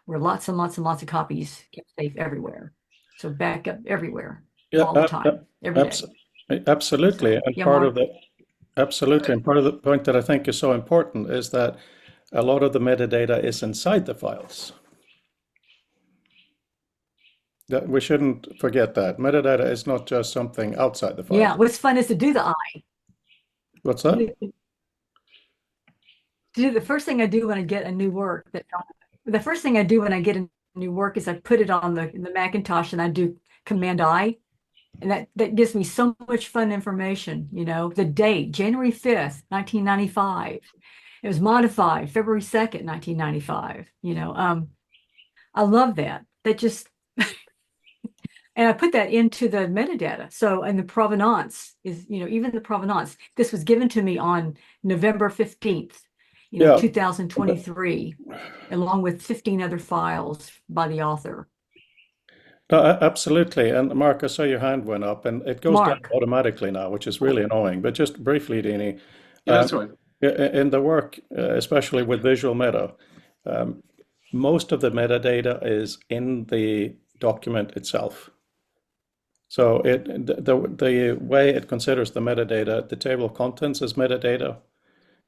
where lots and lots and lots of copies kept safe everywhere. So back up everywhere, Yeah, all the time, every day. absolutely. So, And yeah, part Mark. of the absolutely, and part of the point that I think is so important is that a lot of the metadata is inside the files. That we shouldn't forget that metadata is not just something outside the file. Yeah, what's fun is to do the eye. What's that? The first thing I do when I get a new work the first thing I do when I get a new work is I put it on the Macintosh and I do Command I, and that gives me so much fun information. You know, the date, January 5th, 1995. It was modified February 2nd, 1995. I love that. That just and I put that into the metadata. So, and the provenance is, even the provenance. This was given to me on November 15th, Yeah. 2023, along with 15 other files by the author. No, absolutely. And Mark, I saw your hand went up, and it goes down Mark. automatically now, which is really annoying. But just briefly, Dene, Yeah, that's right. in the work, especially with visual meta, most of the metadata is in the document itself. So the way it considers the metadata, the table of contents is metadata,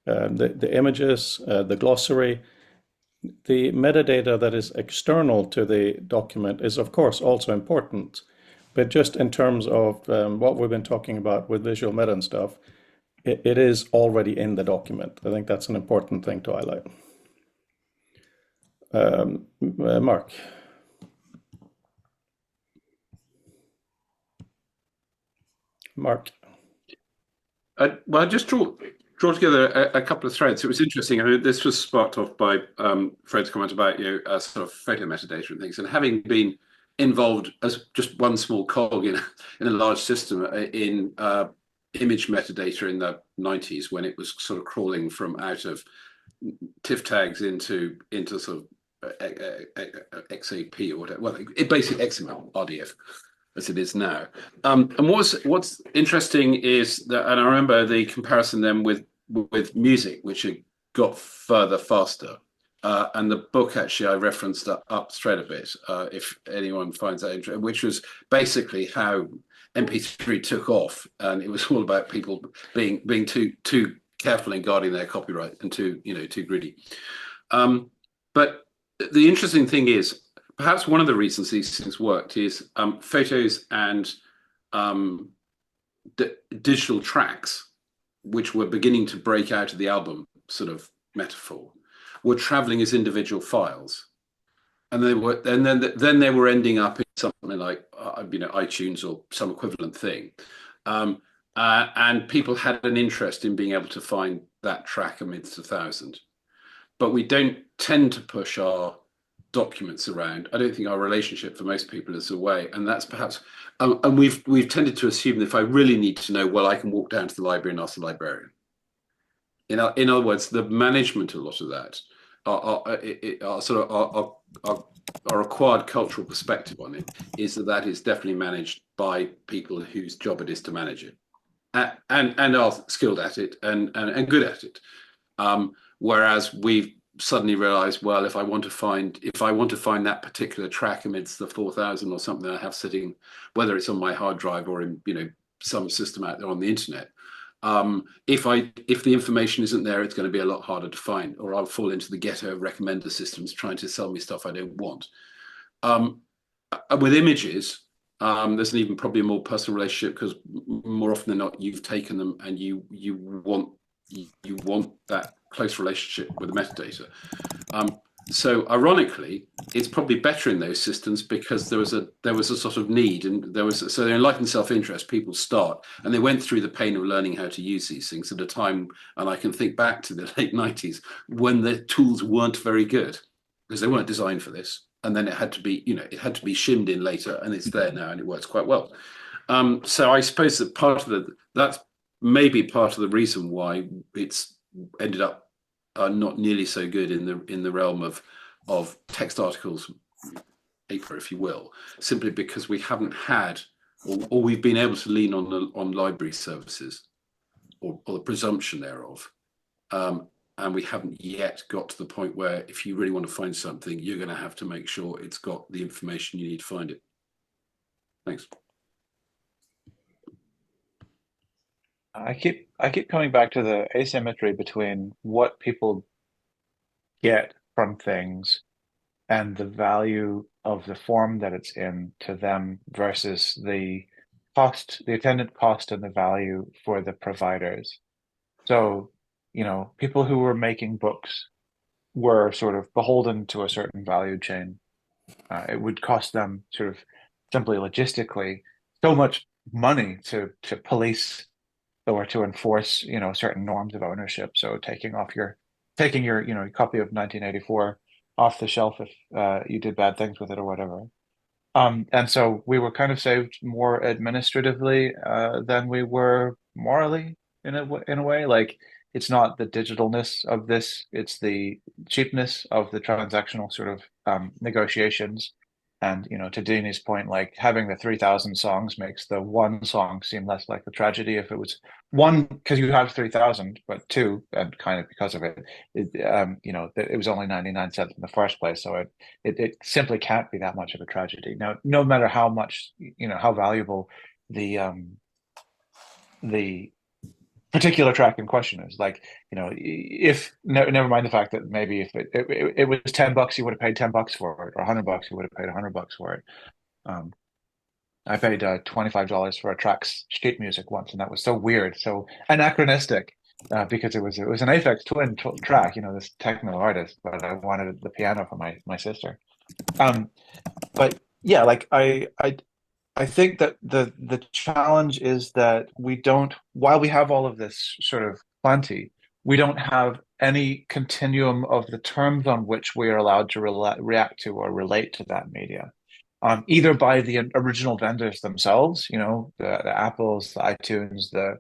the images, the glossary. The metadata that is external to the document is, of course, also important. But just in terms of what we've been talking about with visual meta and stuff, it is already in the document. I think that's an important thing to highlight. Mark. Mark. Well, I just draw together a couple of threads. It was interesting. I mean, this was sparked off by Fred's comment about sort of photo metadata and things, and having been involved as just one small cog in a large system in image metadata in the 90s, when it was sort of crawling from out of TIFF tags into sort of XAP or whatever. Well, it basically XML RDF as it is now. And what's interesting is that, and I remember the comparison then with music, which had got further faster. And the book actually I referenced up thread a bit, if anyone finds that interesting, which was basically how MP3 took off, and it was all about people being too careful in guarding their copyright and too greedy. But the interesting thing is, perhaps one of the reasons these things worked is photos and digital tracks, which were beginning to break out of the album sort of metaphor, were traveling as individual files, and then they were ending up in something like iTunes or some equivalent thing, and people had an interest in being able to find that track amidst 1,000. But we don't tend to push our documents around. I don't think our relationship for most people is away, and that's perhaps and we've tended to assume that if I really need to know, well, I can walk down to the library and ask the librarian. In other words, the management of a lot of that our acquired cultural perspective on it is that is definitely managed by people whose job it is to manage it, and are skilled at it and good at it. Whereas we've suddenly realized, well, if I want to find that particular track amidst the 4,000 or something I have sitting, whether it's on my hard drive or in some system out there on the internet, if the information isn't there, it's going to be a lot harder to find, or I'll fall into the ghetto of recommender systems trying to sell me stuff I don't want. With images, there's an even probably a more personal relationship, because more often than not, you've taken them and you want that close relationship with the metadata. So ironically, it's probably better in those systems because there was a sort of need, and so the enlightened self-interest, people start, and they went through the pain of learning how to use these things at a time, and I can think back to the late 90s when the tools weren't very good because they weren't designed for this, and then it had to be shimmed in later, and it's there now and it works quite well. So I suppose that that's maybe part of the reason why it's ended up not nearly so good in the realm of of text articles paper, if you will, simply because we haven't had, or we've been able to lean on library services, or the presumption thereof, and we haven't yet got to the point where if you really want to find something, you're going to have to make sure it's got the information you need to find it. Thanks. I keep coming back to the asymmetry between what people get from things and the value of the form that it's in to them versus the cost, the attendant cost and the value for the providers. So, people who were making books were sort of beholden to a certain value chain. It would cost them sort of simply logistically so much money to police or to enforce, certain norms of ownership. So taking your, copy of 1984 off the shelf if you did bad things with it or whatever. And so we were kind of saved more administratively than we were morally in a way. Like it's not the digitalness of this; it's the cheapness of the transactional sort of negotiations. And to Dene's point, like having the 3,000 songs makes the one song seem less like a tragedy. If it was one, because you have 3,000, but two, and kind of because of it was only 99 cents in the first place. So it simply can't be that much of a tragedy. Now, no matter how much, how valuable the particular track in question is, like, if never mind the fact that maybe if it was $10, you would have paid $10 for it, or $100, you would have paid $100 for it. I paid $25 for a track's sheet music once, and that was so weird, so anachronistic. Because it was an Aphex Twin track, this techno artist, but I wanted the piano for my sister. But yeah, like I think that the challenge is that while we have all of this sort of plenty, we don't have any continuum of the terms on which we are allowed to react to or relate to that media. Either by the original vendors themselves, the Apples, the iTunes, the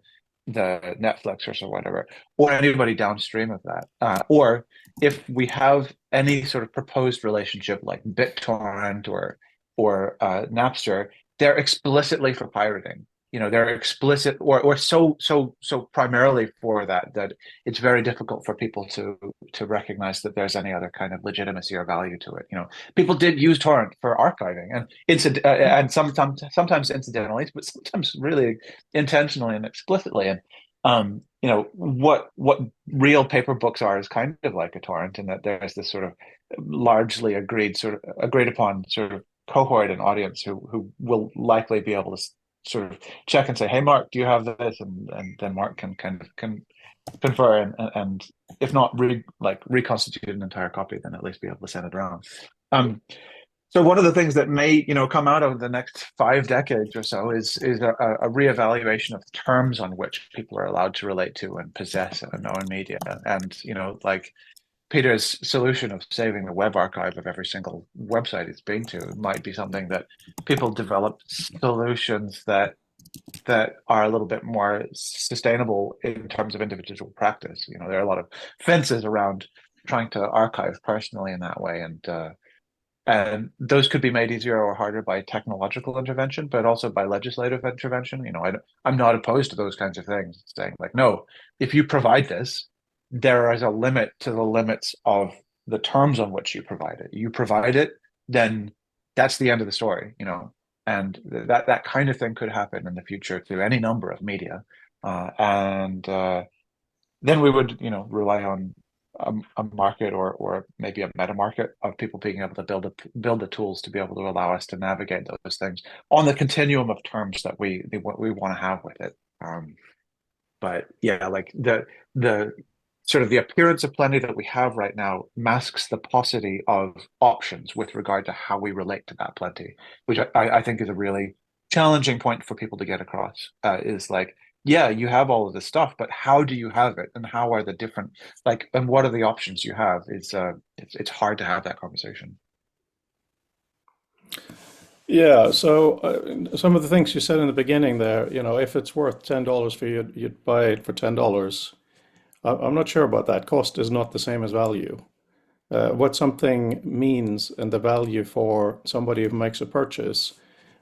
Netflix or whatever, or anybody downstream of that. Or if we have any sort of proposed relationship like BitTorrent or Napster, they're explicitly for pirating. They're explicit or so primarily for that it's very difficult for people to recognize that there's any other kind of legitimacy or value to it. People did use torrent for archiving and sometimes incidentally, but sometimes really intentionally and explicitly. And what real paper books are is kind of like a torrent, in that there's this sort of largely agreed upon sort of cohort and audience who will likely be able to sort of check and say, "Hey, Mark, do you have this?" And then Mark can kind of confer and if not reconstitute an entire copy, then at least be able to send it around. So one of the things that may come out of the next 5 decades or so is a reevaluation of the terms on which people are allowed to relate to and possess and own media. And like Peter's solution of saving the web archive of every single website it's been to might be something that people develop solutions that are a little bit more sustainable in terms of individual practice. There are a lot of fences around trying to archive personally in that way, and those could be made easier or harder by technological intervention, but also by legislative intervention. I'm not opposed to those kinds of things, saying like, no, if you provide this, there is a limit to the limits of the terms on which you provide it. You provide it, then that's the end of the story, and that kind of thing could happen in the future to any number of media. And then we would, rely on a market or maybe a meta market of people being able to build the tools to be able to allow us to navigate those things on the continuum of terms that we want to have with it. But yeah, like the sort of the appearance of plenty that we have right now masks the paucity of options with regard to how we relate to that plenty, which I think is a really challenging point for people to get across. Is like, yeah, you have all of this stuff, but how do you have it, and how are the different and what are the options you have? It's hard to have that conversation. Yeah, so some of the things you said in the beginning there, if it's worth $10 for you, you'd buy it for $10. I'm not sure about that. Cost is not the same as value. what something means and the value for somebody who makes a purchase,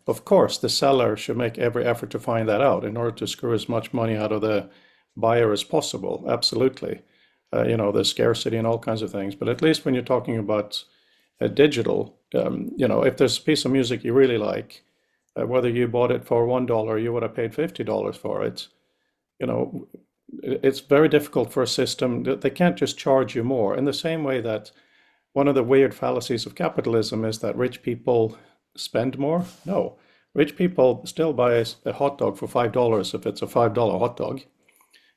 of course, the seller should make every effort to find that out in order to screw as much money out of the buyer as possible. Absolutely. The scarcity and all kinds of things. But at least when you're talking about digital, if there's a piece of music you really like, whether you bought it for $1, you would have paid $50 for it. You know, it's very difficult for a system that they can't just charge you more. In the same way that one of the weird fallacies of capitalism is that rich people spend more. No, rich people still buy a hot dog for $5 if it's a $5 hot dog.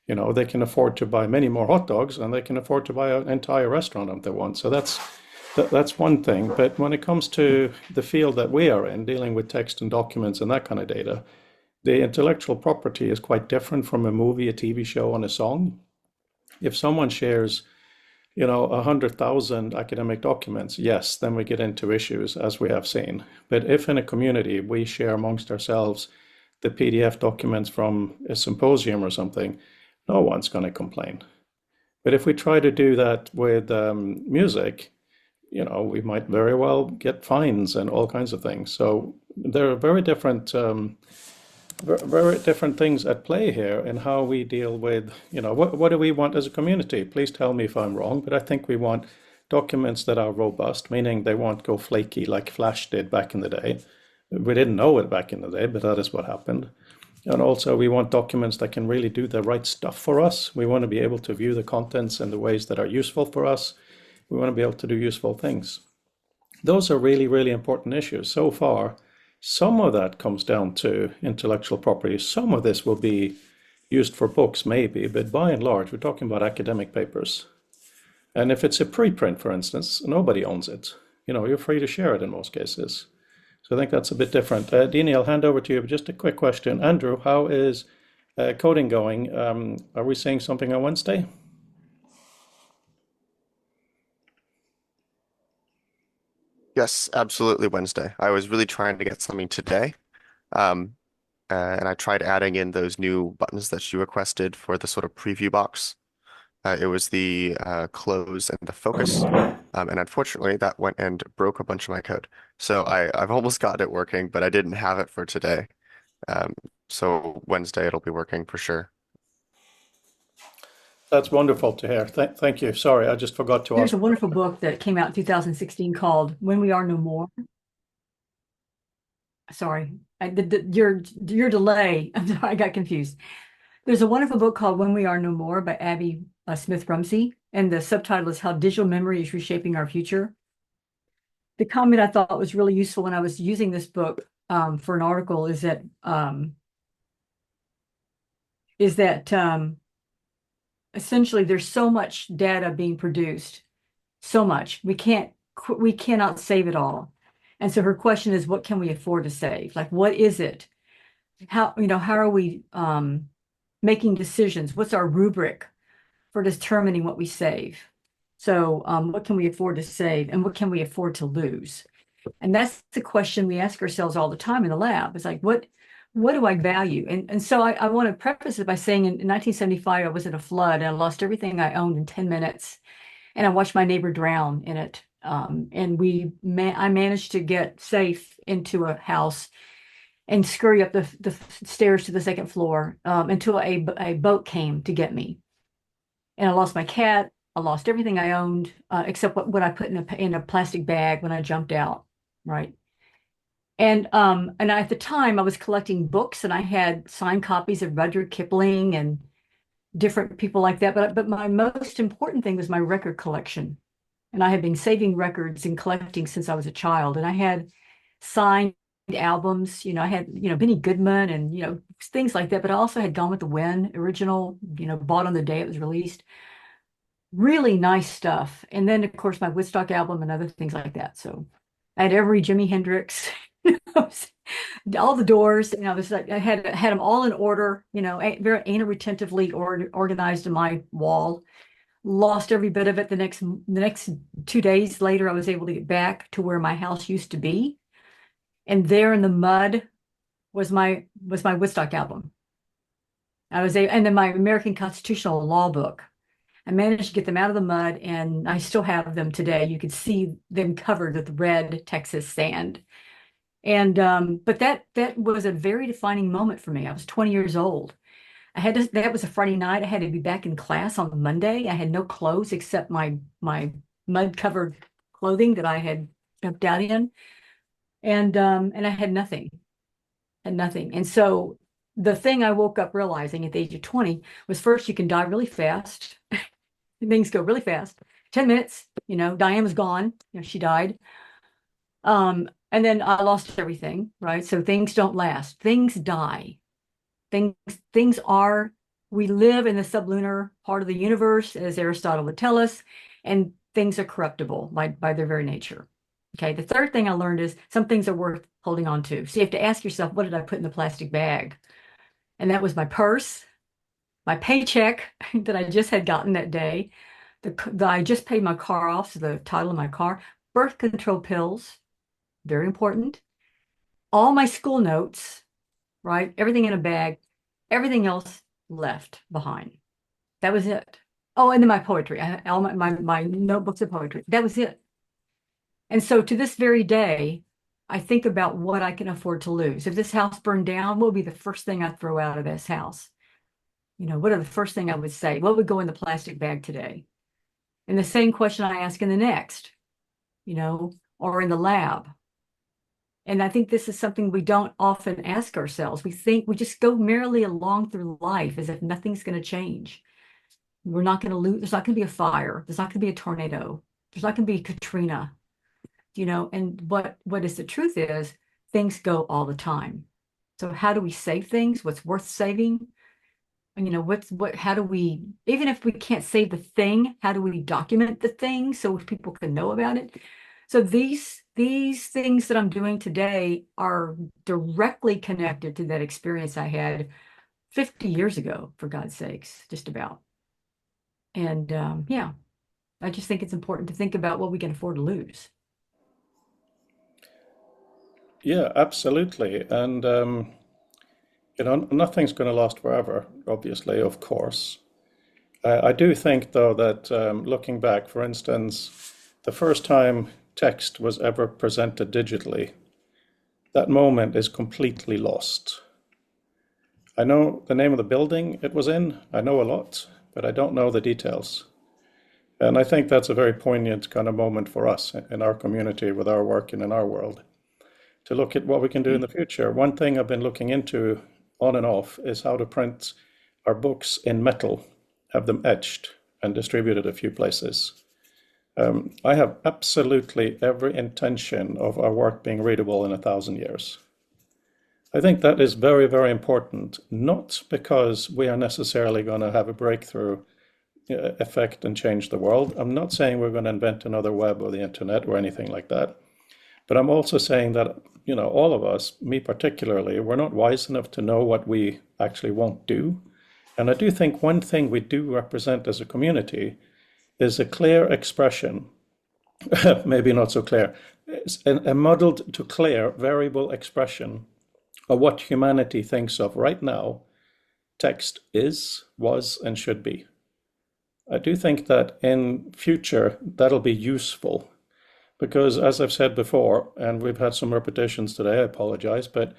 They can afford to buy many more hot dogs and they can afford to buy an entire restaurant if they want. So that's one thing. But when it comes to the field that we are in, dealing with text and documents and that kind of data, the intellectual property is quite different from a movie, a TV show, and a song. If someone shares, 100,000 academic documents, yes, then we get into issues, as we have seen. But if in a community we share amongst ourselves the PDF documents from a symposium or something, no one's going to complain. But if we try to do that with music, we might very well get fines and all kinds of things. So there are very different things at play here in how we deal with, what do we want as a community? Please tell me if I'm wrong, but I think we want documents that are robust, meaning they won't go flaky like Flash did back in the day. We didn't know it back in the day, but that is what happened. And also we want documents that can really do the right stuff for us. We want to be able to view the contents in the ways that are useful for us. We want to be able to do useful things. Those are really, really important issues. So far, some of that comes down to intellectual property. Some of this will be used for books, maybe, but by and large, we're talking about academic papers. And if it's a preprint, for instance, nobody owns it. You're free to share it in most cases. So I think that's a bit different. Dene, I'll hand over to you, but just a quick question. Andrew, how is coding going? Are we seeing something on Wednesday? Yes, absolutely Wednesday. I was really trying to get something today. Um, and I tried adding in those new buttons that you requested for the sort of preview box. It was the close and the focus. And unfortunately, that went and broke a bunch of my code. So I've almost got it working, but I didn't have it for today. Um, so Wednesday it'll be working for sure. That's wonderful to hear. Thank you. Sorry, I just forgot to There's ask. a wonderful book that came out in 2016 called When We Are No More. Sorry, your delay. I'm sorry, I got confused. There's a wonderful book called When We Are No More by Abby Smith Rumsey, and the subtitle is How Digital Memory is Reshaping Our Future. The comment I thought was really useful when I was using this book for an article is that essentially there's so much data being produced, so much we cannot save it all. And so her question is, what can we afford to save? Like, what is it? How are we making decisions? What's our rubric for determining what we save? So what can we afford to save and what can we afford to lose? And that's the question we ask ourselves all the time in the lab. It's like, what do I value? And so I want to preface it by saying in 1975, I was in a flood and I lost everything I owned in 10 minutes. And I watched my neighbor drown in it. And I managed to get safe into a house and scurry up the stairs to the second floor until a boat came to get me. And I lost my cat. I lost everything I owned except what I put in a plastic bag when I jumped out, right? And at the time I was collecting books and I had signed copies of Rudyard Kipling and different people like that. But my most important thing was my record collection. And I had been saving records and collecting since I was a child. And I had signed albums, I had, Benny Goodman and, things like that. But I also had Gone with the Wind, original, bought on the day it was released. Really nice stuff. And then, of course, my Woodstock album and other things like that. So I had every Jimi Hendrix, all the Doors, I was like, I had them all in order, very anal retentively organized in my wall. Lost every bit of it. The next 2 days later, I was able to get back to where my house used to be, and there in the mud was my Woodstock album. And then my American Constitutional Law book. I managed to get them out of the mud, and I still have them today. You could see them covered with red Texas sand. And but that was a very defining moment for me. I was 20 years old. That was a Friday night. I had to be back in class on Monday. I had no clothes except my mud covered clothing that I had jumped out in. And I had nothing. Had nothing. And so the thing I woke up realizing at the age of 20 was, first, you can die really fast. Things go really fast. 10 minutes, Diane was gone. She died. And then I lost everything, right? So things don't last. Things die. Things things are we live in the sublunar part of the universe, as Aristotle would tell us, and things are corruptible by their very nature. Okay. The third thing I learned is some things are worth holding on to. So you have to ask yourself, what did I put in the plastic bag? And that was my purse, my paycheck that I just had gotten that day. I just paid my car off, so the title of my car, birth control pills, very important. All my school notes, right? Everything in a bag, everything else left behind. That was it. Oh, and then my poetry, all my notebooks of poetry. That was it. And so to this very day, I think about what I can afford to lose. If this house burned down, what would be the first thing I'd throw out of this house? What are the first thing I would say? What would go in the plastic bag today? And the same question I ask in the next, or in the lab. And I think this is something we don't often ask ourselves. We think we just go merrily along through life as if nothing's going to change. We're not going to lose. There's not going to be a fire. There's not going to be a tornado. There's not going to be Katrina, and what is the truth is things go all the time. So how do we save things? What's worth saving? And how do we, even if we can't save the thing, how do we document the thing so people can know about it? So these things that I'm doing today are directly connected to that experience I had 50 years ago, for God's sakes, just about. And yeah, I just think it's important to think about what we can afford to lose. Yeah, absolutely. And nothing's going to last forever, obviously, of course. I do think, though, that looking back, for instance, the first time text was ever presented digitally, that moment is completely lost. I know the name of the building it was in, I know a lot, but I don't know the details. And I think that's a very poignant kind of moment for us in our community with our work and in our world to look at what we can do in the future. One thing I've been looking into on and off is how to print our books in metal, have them etched and distributed a few places. I have absolutely every intention of our work being readable in 1,000 years. I think that is very, very important, not because we are necessarily going to have a breakthrough effect and change the world. I'm not saying we're going to invent another web or the internet or anything like that. But I'm also saying that, all of us, me particularly, we're not wise enough to know what we actually won't do. And I do think one thing we do represent as a community is a clear expression, maybe not so clear, a muddled to clear variable expression of what humanity thinks of right now text is, was, and should be. I do think that in future that'll be useful because, as I've said before, and we've had some repetitions today, I apologize, but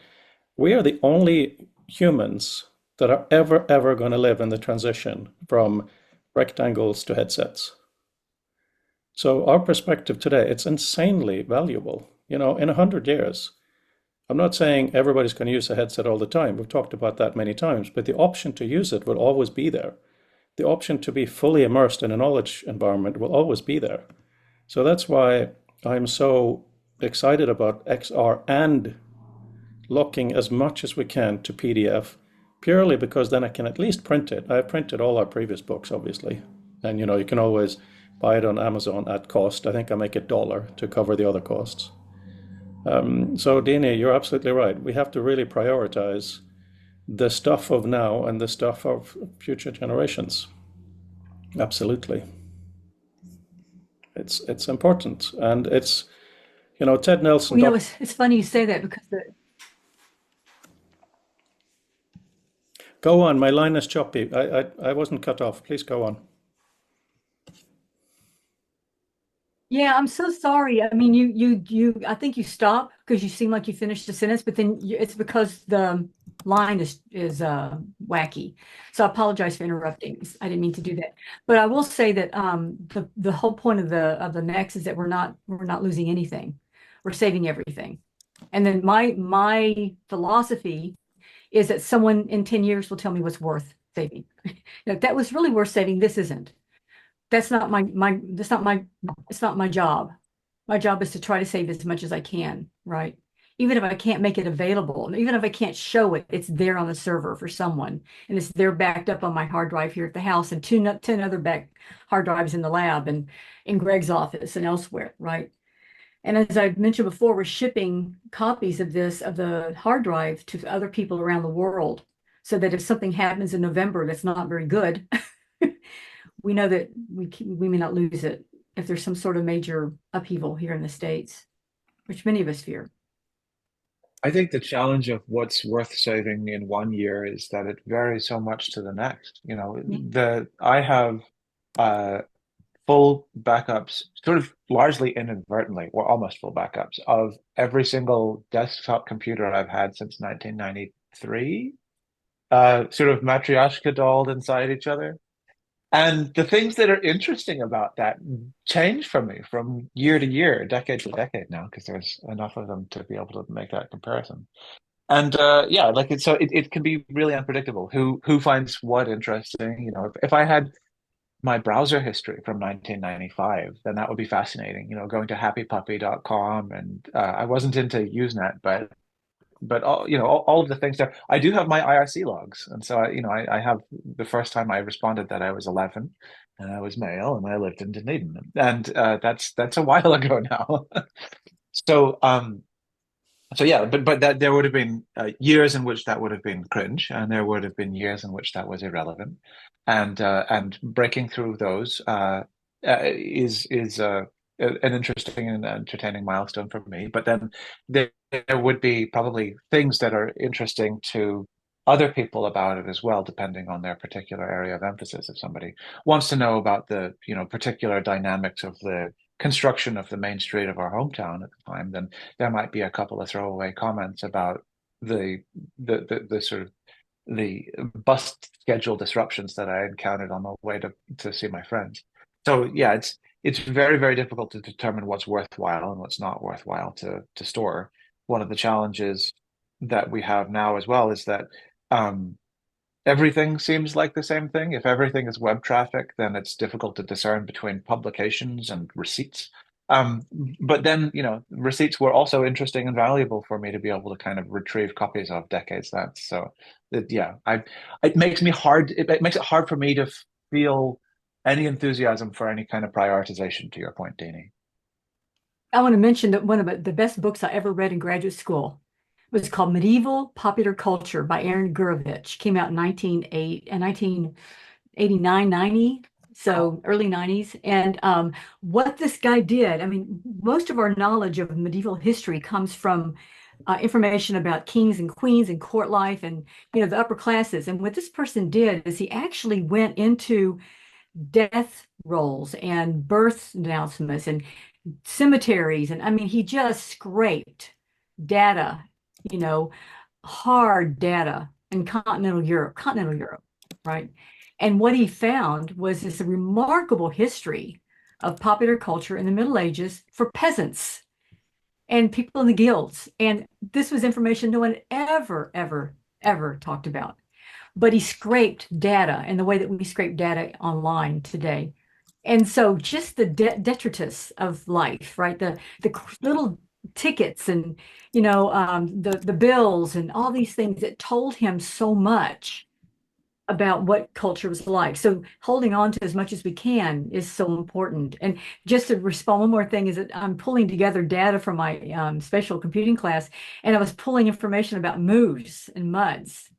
we are the only humans that are ever going to live in the transition from rectangles to headsets. So our perspective today, it's insanely valuable. In 100 years, I'm not saying everybody's going to use a headset all the time. We've talked about that many times, but the option to use it will always be there. The option to be fully immersed in a knowledge environment will always be there. So that's why I'm so excited about XR and locking as much as we can to PDF, purely because then I can at least print it. I've printed all our previous books, obviously. And you can always buy it on Amazon at cost. I think I make $1 to cover the other costs. So Dene, you're absolutely right. We have to really prioritize the stuff of now and the stuff of future generations. Absolutely. It's important. And it's, Ted Nelson. Well, it's funny you say that because Go on, my line is choppy. I wasn't cut off. Please go on. Yeah, I'm so sorry. I mean, I think you stop because you seem like you finished the sentence, but then it's because the line is wacky. So I apologize for interrupting. I didn't mean to do that. But I will say that the whole point of the next is that we're not losing anything. We're saving everything. And then my philosophy is that someone in 10 years will tell me what's worth saving. That was really worth saving. This isn't. That's not my it's not my job. My job is to try to save as much as I can, right? Even if I can't make it available, even if I can't show it, it's there on the server for someone, and it's there backed up on my hard drive here at the house, and 10 other back hard drives in the lab and in Greg's office and elsewhere, right? And as I mentioned before, we're shipping copies of the hard drive to other people around the world, so that if something happens in November that's not very good, we know that we may not lose it if there's some sort of major upheaval here in the States, which many of us fear. I think the challenge of what's worth saving in one year is that it varies so much to the next. You know, Yeah. I have uh full backups, sort of largely inadvertently, or almost full backups of every single desktop computer I've had since 1993, sort of matryoshka dolled inside each other. And the things that are interesting about that change for me from year to year, decade to decade now, because there's enough of them to be able to make that comparison. And yeah, like it can be really unpredictable who finds what interesting. You know, if I had my browser history from 1995, then that would be fascinating. You know, going to happypuppy.com, and I wasn't into Usenet, but all, you know, all of the things there. I do have my IRC logs, and so I have the first time I responded that I was 11 and I was male and I lived in Dunedin, and that's a while ago now. So so yeah, but that there would have been years in which that would have been cringe, and there would have been years in which that was irrelevant, and breaking through those is an interesting and entertaining milestone for me. But then there would be probably things that are interesting to other people about it as well, depending on their particular area of emphasis. If somebody wants to know about the particular dynamics of the construction of the main street of our hometown at the time, then there might be a couple of throwaway comments about the the sort of the bus schedule disruptions that I encountered on the way to see my friends. So yeah, it's very, very difficult to determine what's worthwhile and what's not worthwhile to store. One of the challenges that we have now as well is that um, everything seems like the same thing. If everything is web traffic, then it's difficult to discern between publications and receipts. Um, but then, receipts were also interesting and valuable for me to be able to kind of retrieve copies of decades thence. So, yeah, it makes me hard. It makes it hard for me to feel any enthusiasm for any kind of prioritization. To your point, Dene. I want to mention that one of the best books I ever read in graduate school was called Medieval Popular Culture by Aaron Gurovich. Came out in 1989, 90, so early 90s. And what this guy did, I mean, most of our knowledge of medieval history comes from information about kings and queens and court life and, the upper classes. And what this person did is he actually went into death rolls and birth announcements and cemeteries. And I mean, he just scraped data, you know, hard data in continental Europe, right? And what he found was this remarkable history of popular culture in the Middle Ages for peasants and people in the guilds. And this was information no one ever, ever, ever talked about. But he scraped data in the way that we scrape data online today. And so just the detritus of life, right? The little tickets and the bills and all these things that told him so much about what culture was like. So holding on to as much as we can is so important. And just to respond, one more thing is that I'm pulling together data from my spatial computing class, and I was pulling information about moose and muds.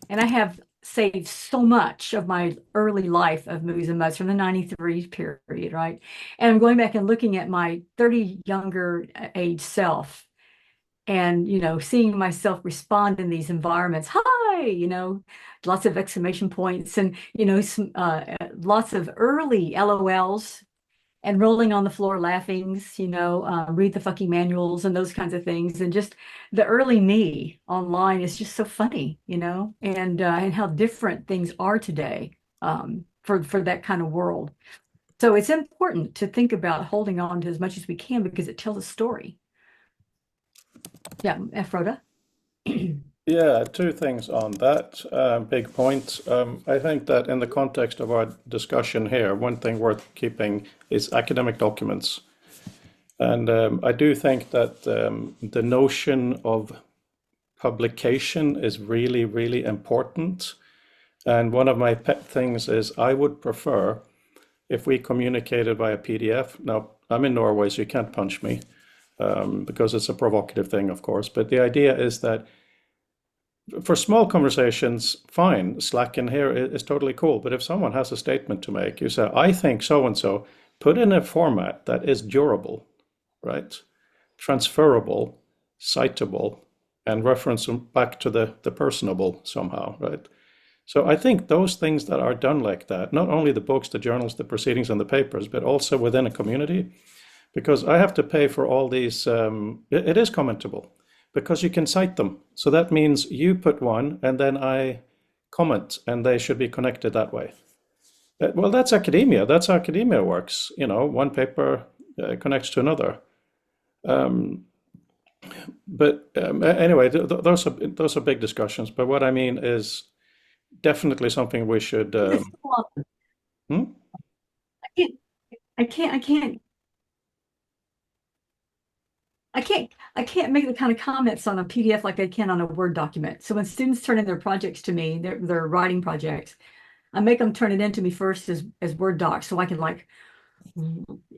And I have saved so much of my early life of movies and muds from the 93 period, right? And I'm going back and looking at my 30 younger age self and, seeing myself respond in these environments. Hi, lots of exclamation points and, lots of early LOLs and rolling on the floor laughing, read the fucking manuals and those kinds of things. And just the early me online is just so funny, and how different things are today for that kind of world. So it's important to think about holding on to as much as we can because it tells a story. Yeah, Ephrata. Yeah, two things on that. Big point. I think that in the context of our discussion here, one thing worth keeping is academic documents. And I do think that the notion of publication is really, really important. And one of my pet things is I would prefer if we communicated via PDF. Now, I'm in Norway, so you can't punch me because it's a provocative thing, of course. But the idea is that for small conversations, fine, Slack in here is totally cool. But if someone has a statement to make, you say, I think so and so, put in a format that is durable, right? Transferable, citable, and reference them back to the personable somehow, right? So I think those things that are done like that, not only the books, the journals, the proceedings, and the papers, but also within a community, because I have to pay for all these, it is commentable because you can cite them. So that means you put one and then I comment and they should be connected that way. Well, that's academia. That's how academia works. One paper connects to another. But anyway, those are big discussions. But what I mean is definitely something we should. Hmm? I can't, I can't, I can't, I can't make the kind of comments on a PDF like they can on a Word document. So when students turn in their projects to me, their writing projects, I make them turn it into me first as Word docs so I can like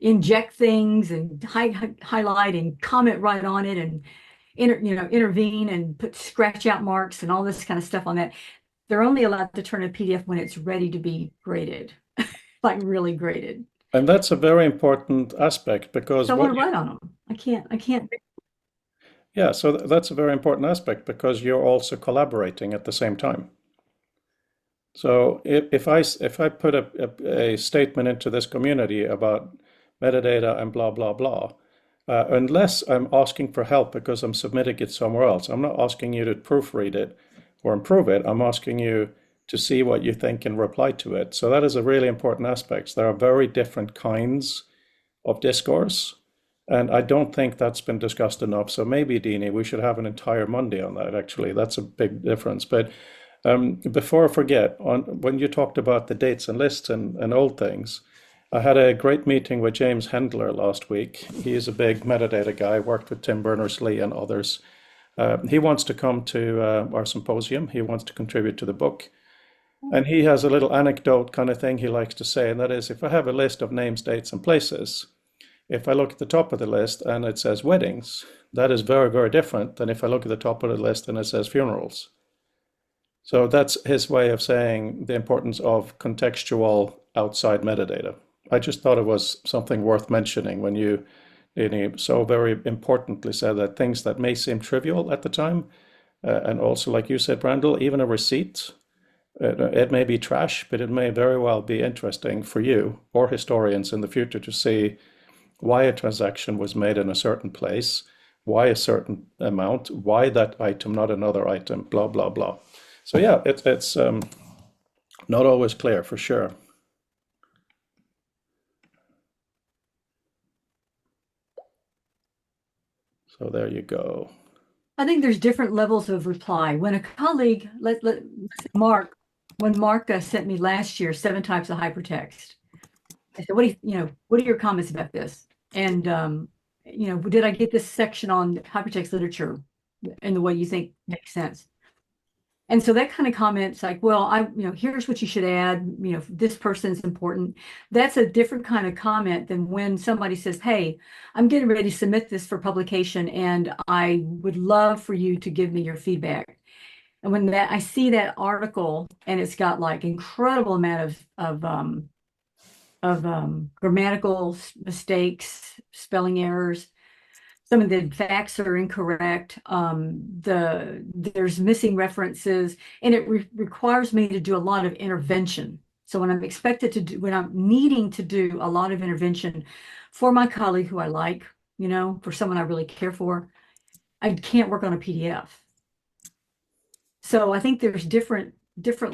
inject things and highlight and comment right on it and intervene and put scratch out marks and all this kind of stuff on that. They're only allowed to turn a PDF when it's ready to be graded, like really graded. And that's a very important aspect because So I want to write on them. I can't. Yeah, so that's a very important aspect because you're also collaborating at the same time. So if I put a statement into this community about metadata and blah blah blah, unless I'm asking for help because I'm submitting it somewhere else, I'm not asking you to proofread it or improve it. I'm asking you to see what you think and reply to it. So that is a really important aspect. There are very different kinds of discourse, and I don't think that's been discussed enough. So maybe, Dini, we should have an entire Monday on that, actually. That's a big difference. But before I forget, when you talked about the dates and lists and old things, I had a great meeting with James Hendler last week. He is a big metadata guy, worked with Tim Berners-Lee and others. He wants to come to our symposium. He wants to contribute to the book. And he has a little anecdote kind of thing he likes to say, and that is if I have a list of names, dates, and places, if I look at the top of the list and it says weddings, that is very, very different than if I look at the top of the list and it says funerals. So that's his way of saying the importance of contextual outside metadata. I just thought it was something worth mentioning when you so very importantly said that things that may seem trivial at the time, and also like you said, Brandel, even a receipt, it may be trash, but it may very well be interesting for you or historians in the future to see why a transaction was made in a certain place, why a certain amount, why that item, not another item, blah, blah, blah. So yeah, it's not always clear for sure. So there you go. I think there's different levels of reply. When a colleague, Mark, when Mark sent me last year 7 types of hypertext, I said, what are your comments about this? And did I get this section on hypertext literature in the way you think makes sense? And so that kind of comments like, well, here's what you should add, this person's important. That's a different kind of comment than when somebody says, hey, I'm getting ready to submit this for publication and I would love for you to give me your feedback. And when I see that article and it's got like incredible amount of grammatical mistakes, spelling errors, some of the facts are incorrect. There's missing references, and it requires me to do a lot of intervention So when I'm expected to do, when I'm needing to do a lot of intervention for my colleague who I like, for someone I really care for, I can't work on a PDF. So I think there's different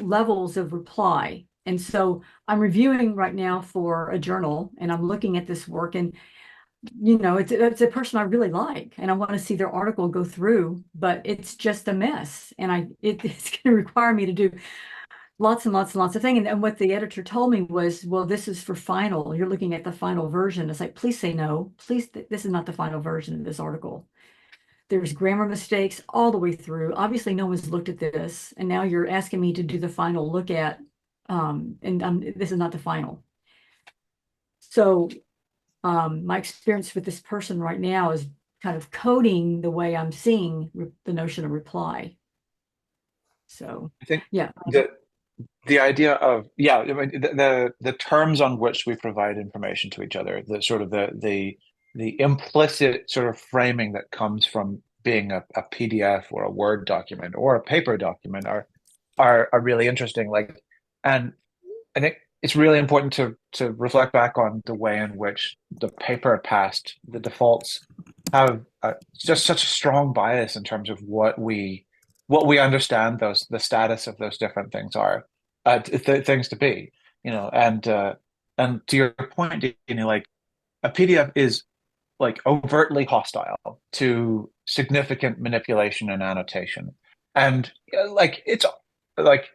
levels of reply. And so I'm reviewing right now for a journal and I'm looking at this work and it's a person I really like and I want to see their article go through, but it's just a mess. And it's going to require me to do lots and lots and lots of things. And what the editor told me was, well, this is for final. You're looking at the final version. It's like, please say no. Please, this is not the final version of this article. There's grammar mistakes all the way through. Obviously, no one's looked at this. And now you're asking me to do the final look at, this is not the final. So my experience with this person right now is kind of coding the way I'm seeing the notion of reply. So, I think yeah. the idea of I mean, the terms on which we provide information to each other, the sort of the implicit sort of framing that comes from being a PDF or a Word document or a paper document are really interesting. Like, and I think it's really important to reflect back on the way in which the paper past, the defaults have just such a strong bias in terms of what we understand the status of those different things are things to be, and to your point, like a PDF is like overtly hostile to significant manipulation and annotation. And like it's like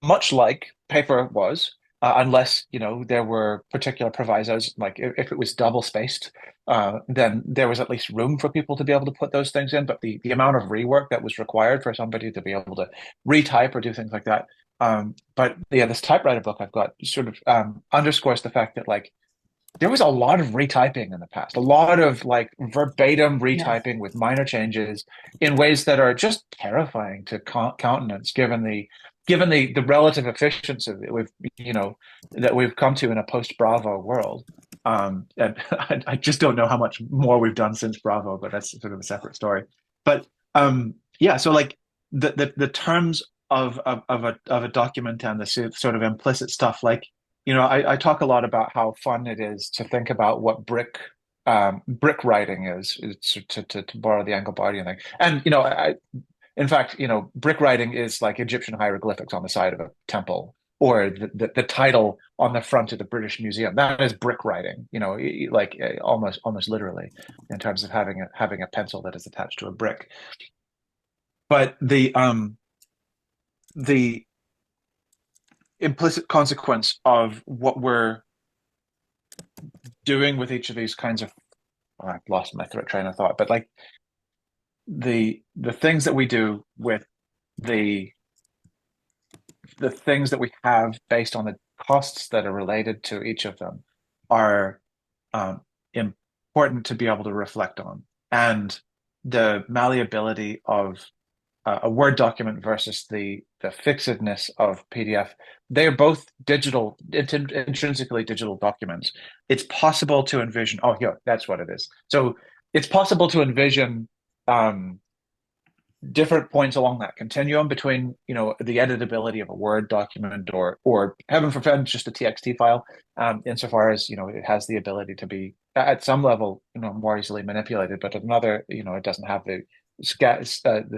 much like paper was, unless there were particular provisos, like if it was double spaced, then there was at least room for people to be able to put those things in. But the amount of rework that was required for somebody to be able to retype or do things like that. But yeah, this typewriter book I've got sort of underscores the fact that like there was a lot of retyping in the past, a lot of like verbatim Yes. retyping with minor changes in ways that are just terrifying to countenance, given the relative efficiency that we've come to in a post Bravo world. And I just don't know how much more we've done since Bravo, but that's sort of a separate story. But yeah, so like the terms of a document and the sort of implicit stuff, like I talk a lot about how fun it is to think about what brick writing is to borrow the Anglebardian thing. And in fact, brick writing is like Egyptian hieroglyphics on the side of a temple, or the title on the front of the British Museum. That is brick writing, like almost literally, in terms of having a pencil that is attached to a brick. But the implicit consequence of what we're doing with each of these kinds of I've lost my train of thought, but like the things that we do with the things that we have based on the costs that are related to each of them are important to be able to reflect on. And the malleability of a Word document versus the fixedness of PDF. They are both digital, intrinsically digital documents. It's possible to envision. Oh, here, that's what it is. So it's possible to envision different points along that continuum between, the editability of a Word document or heaven forbid, just a TXT file, insofar as, it has the ability to be at some level, more easily manipulated, but at another, it doesn't have the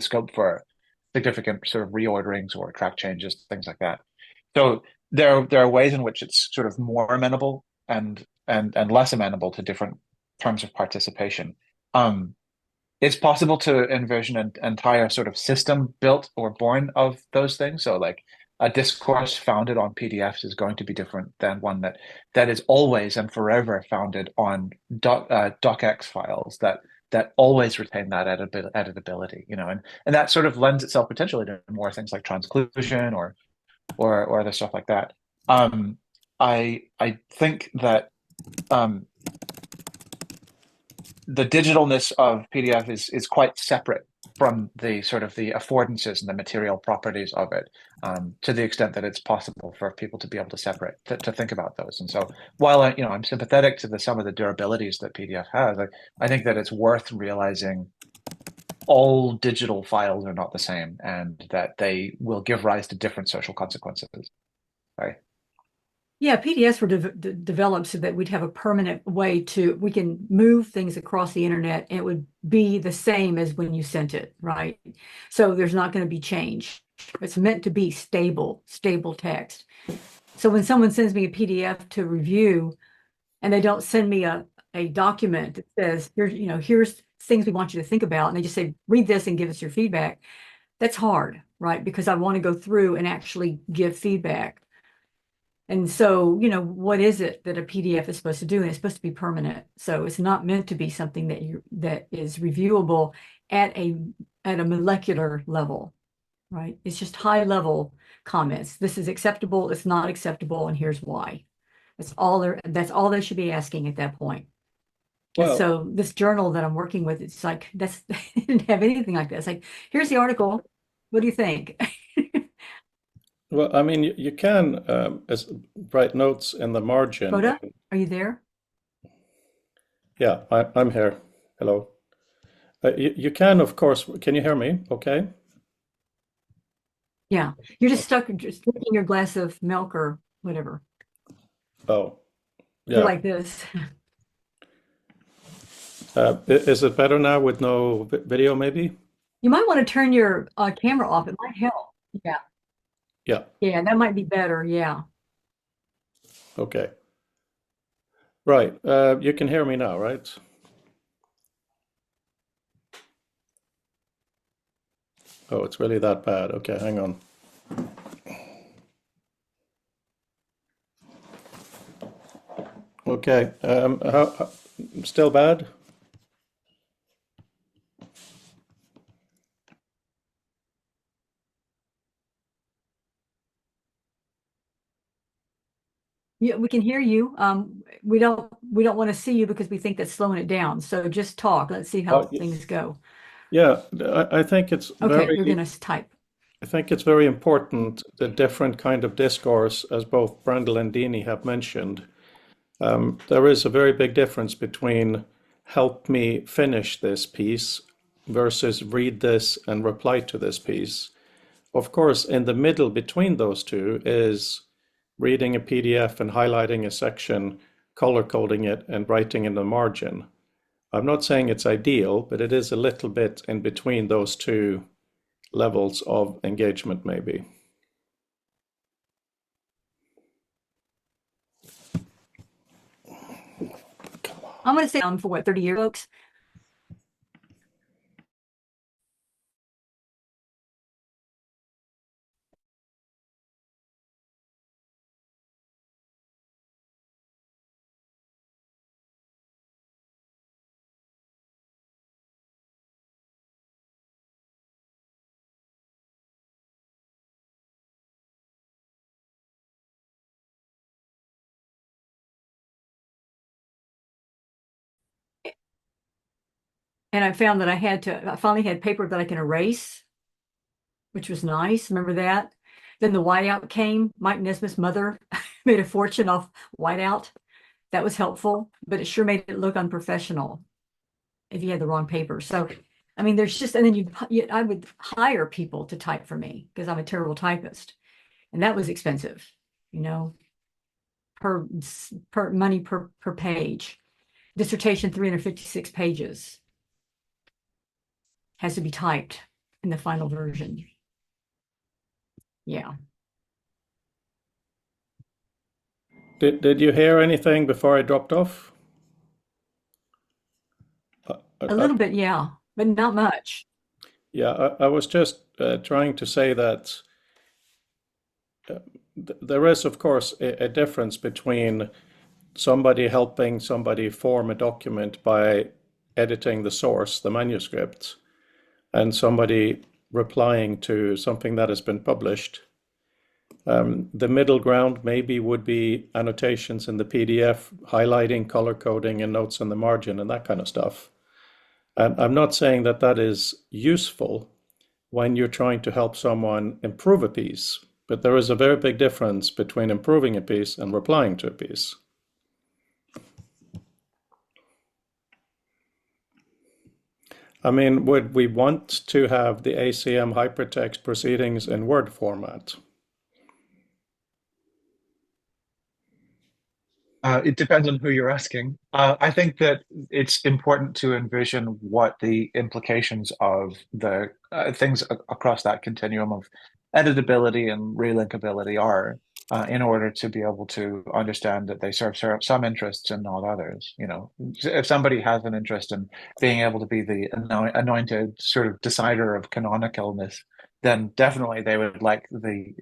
scope for significant sort of reorderings or track changes, things like that. So there are ways in which it's sort of more amenable and less amenable to different terms of participation. It's possible to envision an entire sort of system built or born of those things. So like a discourse founded on PDFs is going to be different than one that is always and forever founded on docx files that always retain that editability, and that sort of lends itself potentially to more things like transclusion or other stuff like that. I think that the digitalness of PDF is quite separate from the sort of the affordances and the material properties of it, to the extent that it's possible for people to be able to separate, to think about those. And so while I'm sympathetic to some of the durabilities that PDF has, I think that it's worth realizing all digital files are not the same and that they will give rise to different social consequences. Right. Yeah, PDFs were developed so that we'd have a permanent way we can move things across the internet and it would be the same as when you sent it, right? So there's not going to be change. It's meant to be stable text. So when someone sends me a PDF to review and they don't send me a document that says, here's things we want you to think about, and they just say, read this and give us your feedback, that's hard, right? Because I want to go through and actually give feedback. And so, what is it that a PDF is supposed to do? And it's supposed to be permanent. So it's not meant to be something that is reviewable at a molecular level, right? It's just high level comments. This is acceptable, it's not acceptable, and here's why. That's all they should be asking at that point. And Well, so this journal that I'm working with, it's like it didn't have anything like that. It's like, here's the article. What do you think? well, I mean, you can write notes in the margin. Rhoda, are you there? Yeah, I'm here. Hello. You can, of course. Can you hear me? Okay. Yeah. You're just stuck just drinking your glass of milk or whatever. Oh, You're yeah. like this. Is it better now with no video, maybe? You might want to turn your camera off. It might help. Yeah. Yeah. Yeah, that might be better. Yeah. Okay. Right. You can hear me now, right? Oh, it's really that bad. Okay, hang on. Okay. Still bad? Yeah, we can hear you. We don't want to see you because we think that's slowing it down. So just talk. Let's see how Oh, things go. yeah. I think it's Okay, you're very. gonna type. I think it's very important the different kind of discourse, as both Brandel and Dene have mentioned. There is a very big difference between help me finish this piece versus read this and reply to this piece. Of course, in the middle between those two is reading a PDF and highlighting a section, color coding it, and writing in the margin. I'm not saying it's ideal, but it is a little bit in between those two levels of engagement, maybe. I'm gonna say for what, 30 years, folks? And I found that I finally had paper that I can erase, which was nice. Remember that? Then the whiteout came. Mike Nesmith's mother made a fortune off whiteout. That was helpful, but it sure made it look unprofessional if you had the wrong paper. So, I mean, there's just, and then I would hire people to type for me because I'm a terrible typist, and that was expensive, you know, per money per page. Dissertation, 356 pages, has to be typed in the final version. Yeah. Did you hear anything before I dropped off? A little bit, yeah, but not much. Yeah, I was just trying to say that there is, of course, a difference between somebody helping somebody form a document by editing the source, the manuscript, and somebody replying to something that has been published. The middle ground maybe would be annotations in the PDF, highlighting, color coding, and notes on the margin, and that kind of stuff. And I'm not saying that that is useful when you're trying to help someone improve a piece, but there is a very big difference between improving a piece and replying to a piece. I mean, would we want to have the ACM hypertext proceedings in Word format? It depends on who you're asking. I think that it's important to envision what the implications of the things across that continuum of editability and relinkability are, in order to be able to understand that they serve some interests and not others. You know, if somebody has an interest in being able to be the anointed sort of decider of canonicalness, then definitely they would like the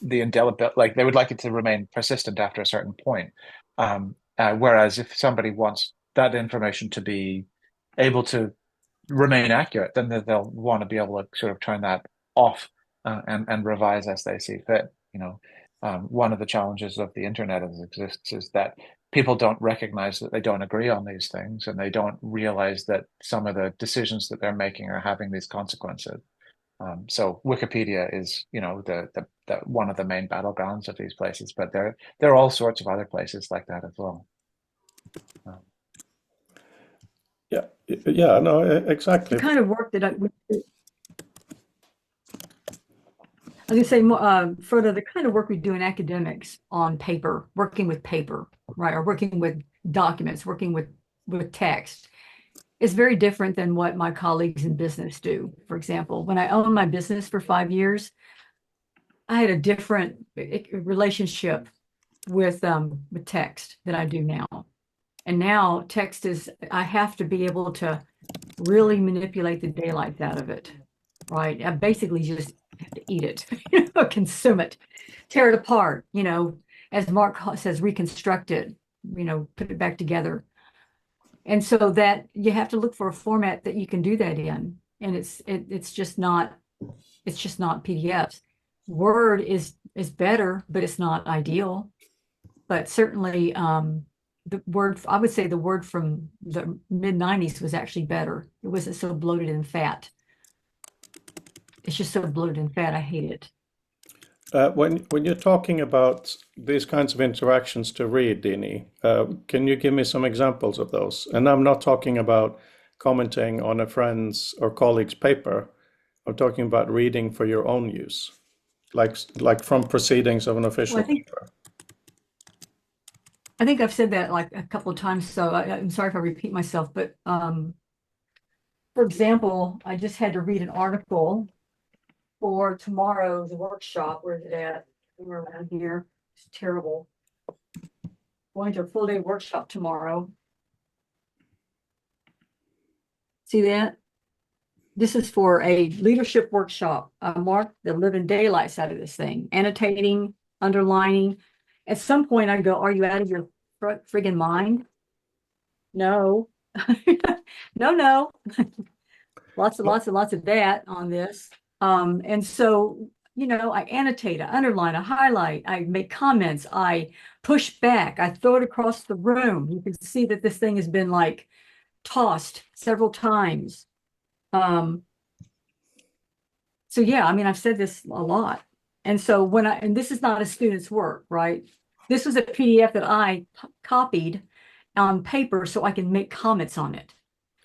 indelible, like they would like it to remain persistent after a certain point. Whereas if somebody wants that information to be able to remain accurate, then they'll want to be able to sort of turn that off, and revise as they see fit. You know, one of the challenges of the internet as it exists is that people don't recognize that they don't agree on these things, and they don't realize that some of the decisions that they're making are having these consequences. So Wikipedia is, you know, the one of the main battlegrounds of these places, but there are all sorts of other places like that as well. Yeah, yeah, no, The exactly. kind of work that I was going to say, Frodo, the kind of work we do in academics on paper, working with paper, right, or working with documents, working with text, is very different than what my colleagues in business do. For example, when I owned my business for 5 years, I had a different relationship with text than I do now. And now text is, I have to be able to really manipulate the daylights out of it, right? I basically just have to eat it, consume it, tear it apart, as Mark says, reconstruct it, put it back together. And so that you have to look for a format that you can do that in. And it's just not PDFs. Word is better, but it's not ideal. But certainly the word, I would say the Word from the mid-90s was actually better. It wasn't so bloated and fat. It's just so bloated and fat. I hate it. When you're talking about these kinds of interactions to read, Dini, can you give me some examples of those? And I'm not talking about commenting on a friend's or colleague's paper. I'm talking about reading for your own use, like from proceedings of an official paper. I think I've said that like a couple of times, so I'm sorry if I repeat myself, but for example, I just had to read an article for tomorrow's workshop. Where's it at? Somewhere around here. It's terrible. Going to a full day workshop tomorrow. See that? This is for a leadership workshop. Mark the living daylights out of this thing, annotating, underlining. At some point, I go, "Are you out of your friggin' mind?" No, no. Lots of that on this. And so, I annotate, I underline, I highlight, I make comments, I push back, I throw it across the room. You can see that this thing has been like tossed several times. So yeah, I mean, I've said this a lot. And so and this is not a student's work, right? This was a PDF that I copied on paper so I can make comments on it.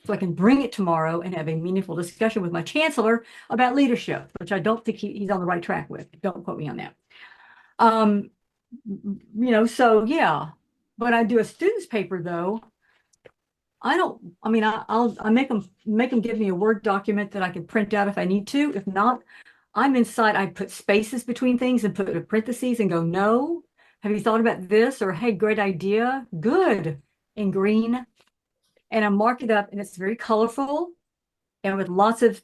So I can bring it tomorrow and have a meaningful discussion with my chancellor about leadership, which I don't think he's on the right track with. Don't quote me on that. So yeah, when I do a student's paper though, I'll make them give me a Word document that I can print out if I need to. If not, I'm inside, I put spaces between things and put a parentheses and go, "No, have you thought about this?" Or, "Hey, great idea, good," in green. And I mark it up, and it's very colorful and with lots of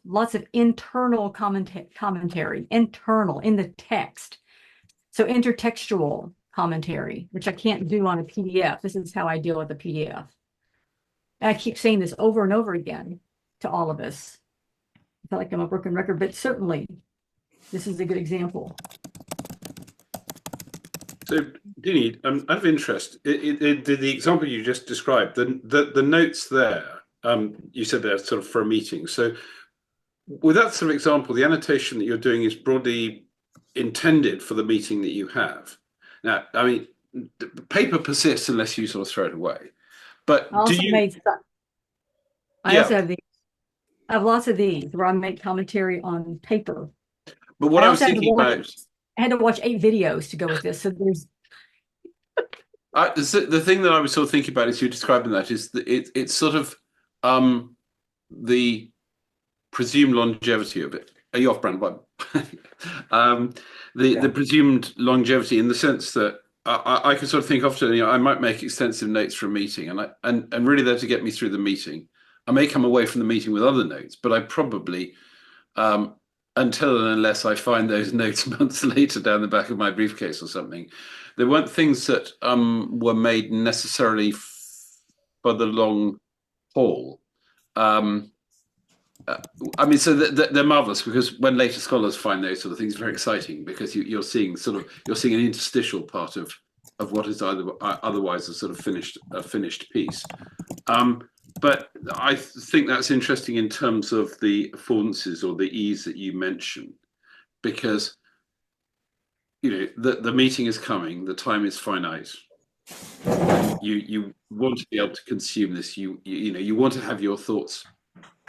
internal commentary, internal in the text. So intertextual commentary, which I can't do on a PDF. This is how I deal with a PDF. And I keep saying this over and over again to all of us. I feel like I'm a broken record, but certainly this is a good example. So, Dini, out of interest, the example you just described, the notes there, you said they're sort of for a meeting. So, with that sort of example, the annotation that you're doing is broadly intended for the meeting that you have. Now, I mean, paper persists unless you sort of throw it away. But I also have these. I have lots of these where I make commentary on paper. But what I was thinking about, I had to watch 8 videos to go with this. So there's The thing that I was sort of thinking about as you're describing that is that it's sort of the presumed longevity of it. Are you off brand? The presumed longevity in the sense that I can sort of think often, I might make extensive notes for a meeting, and really there to get me through the meeting. I may come away from the meeting with other notes, but I probably until and unless I find those notes months later down the back of my briefcase or something, there weren't things that were made necessarily for the long haul. I mean, so they're marvelous because when later scholars find those sort of things, very exciting because you're seeing an interstitial part of what is otherwise a sort of finished piece. But I think that's interesting in terms of the affordances or the ease that you mention, because the meeting is coming, the time is finite. You want to be able to consume this. You want to have your thoughts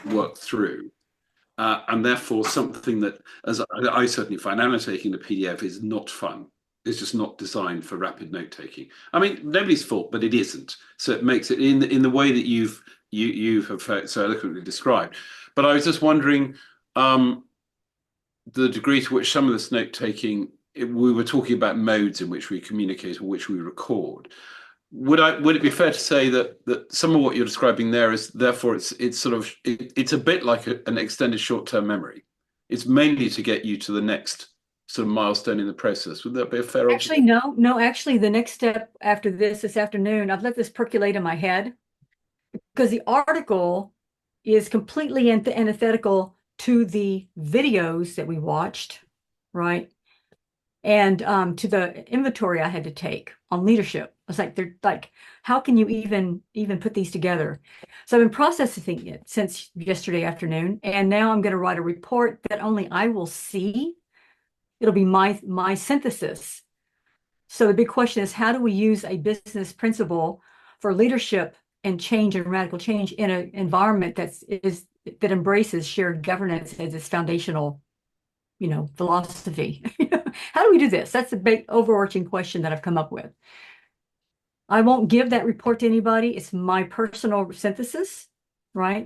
work through. And therefore, something that, as I certainly find, annotating the PDF is not fun. It's just not designed for rapid note taking. I mean, nobody's fault, but it isn't. So it makes it in the way that you have so eloquently described. But I was just wondering the degree to which some of this note taking, we were talking about modes in which we communicate or which we record. Would it be fair to say that some of what you're describing there is therefore it's a bit like an extended short-term memory. It's mainly to get you to the next sort of milestone in the process. Would that be a fair actually no. Actually, the next step after this afternoon, I've let this percolate in my head because the article is completely antithetical to the videos that we watched, right? And to the inventory I had to take on leadership. I was like, they're like, how can you even put these together? So I've been processing it since yesterday afternoon, and now I'm going to write a report that only I will see. It'll be my synthesis. So the big question is, how do we use a business principle for leadership and change and radical change in an environment that embraces shared governance as its foundational philosophy? How do we do this? That's the big overarching question that I've come up with. I won't give that report to anybody. It's my personal synthesis, right?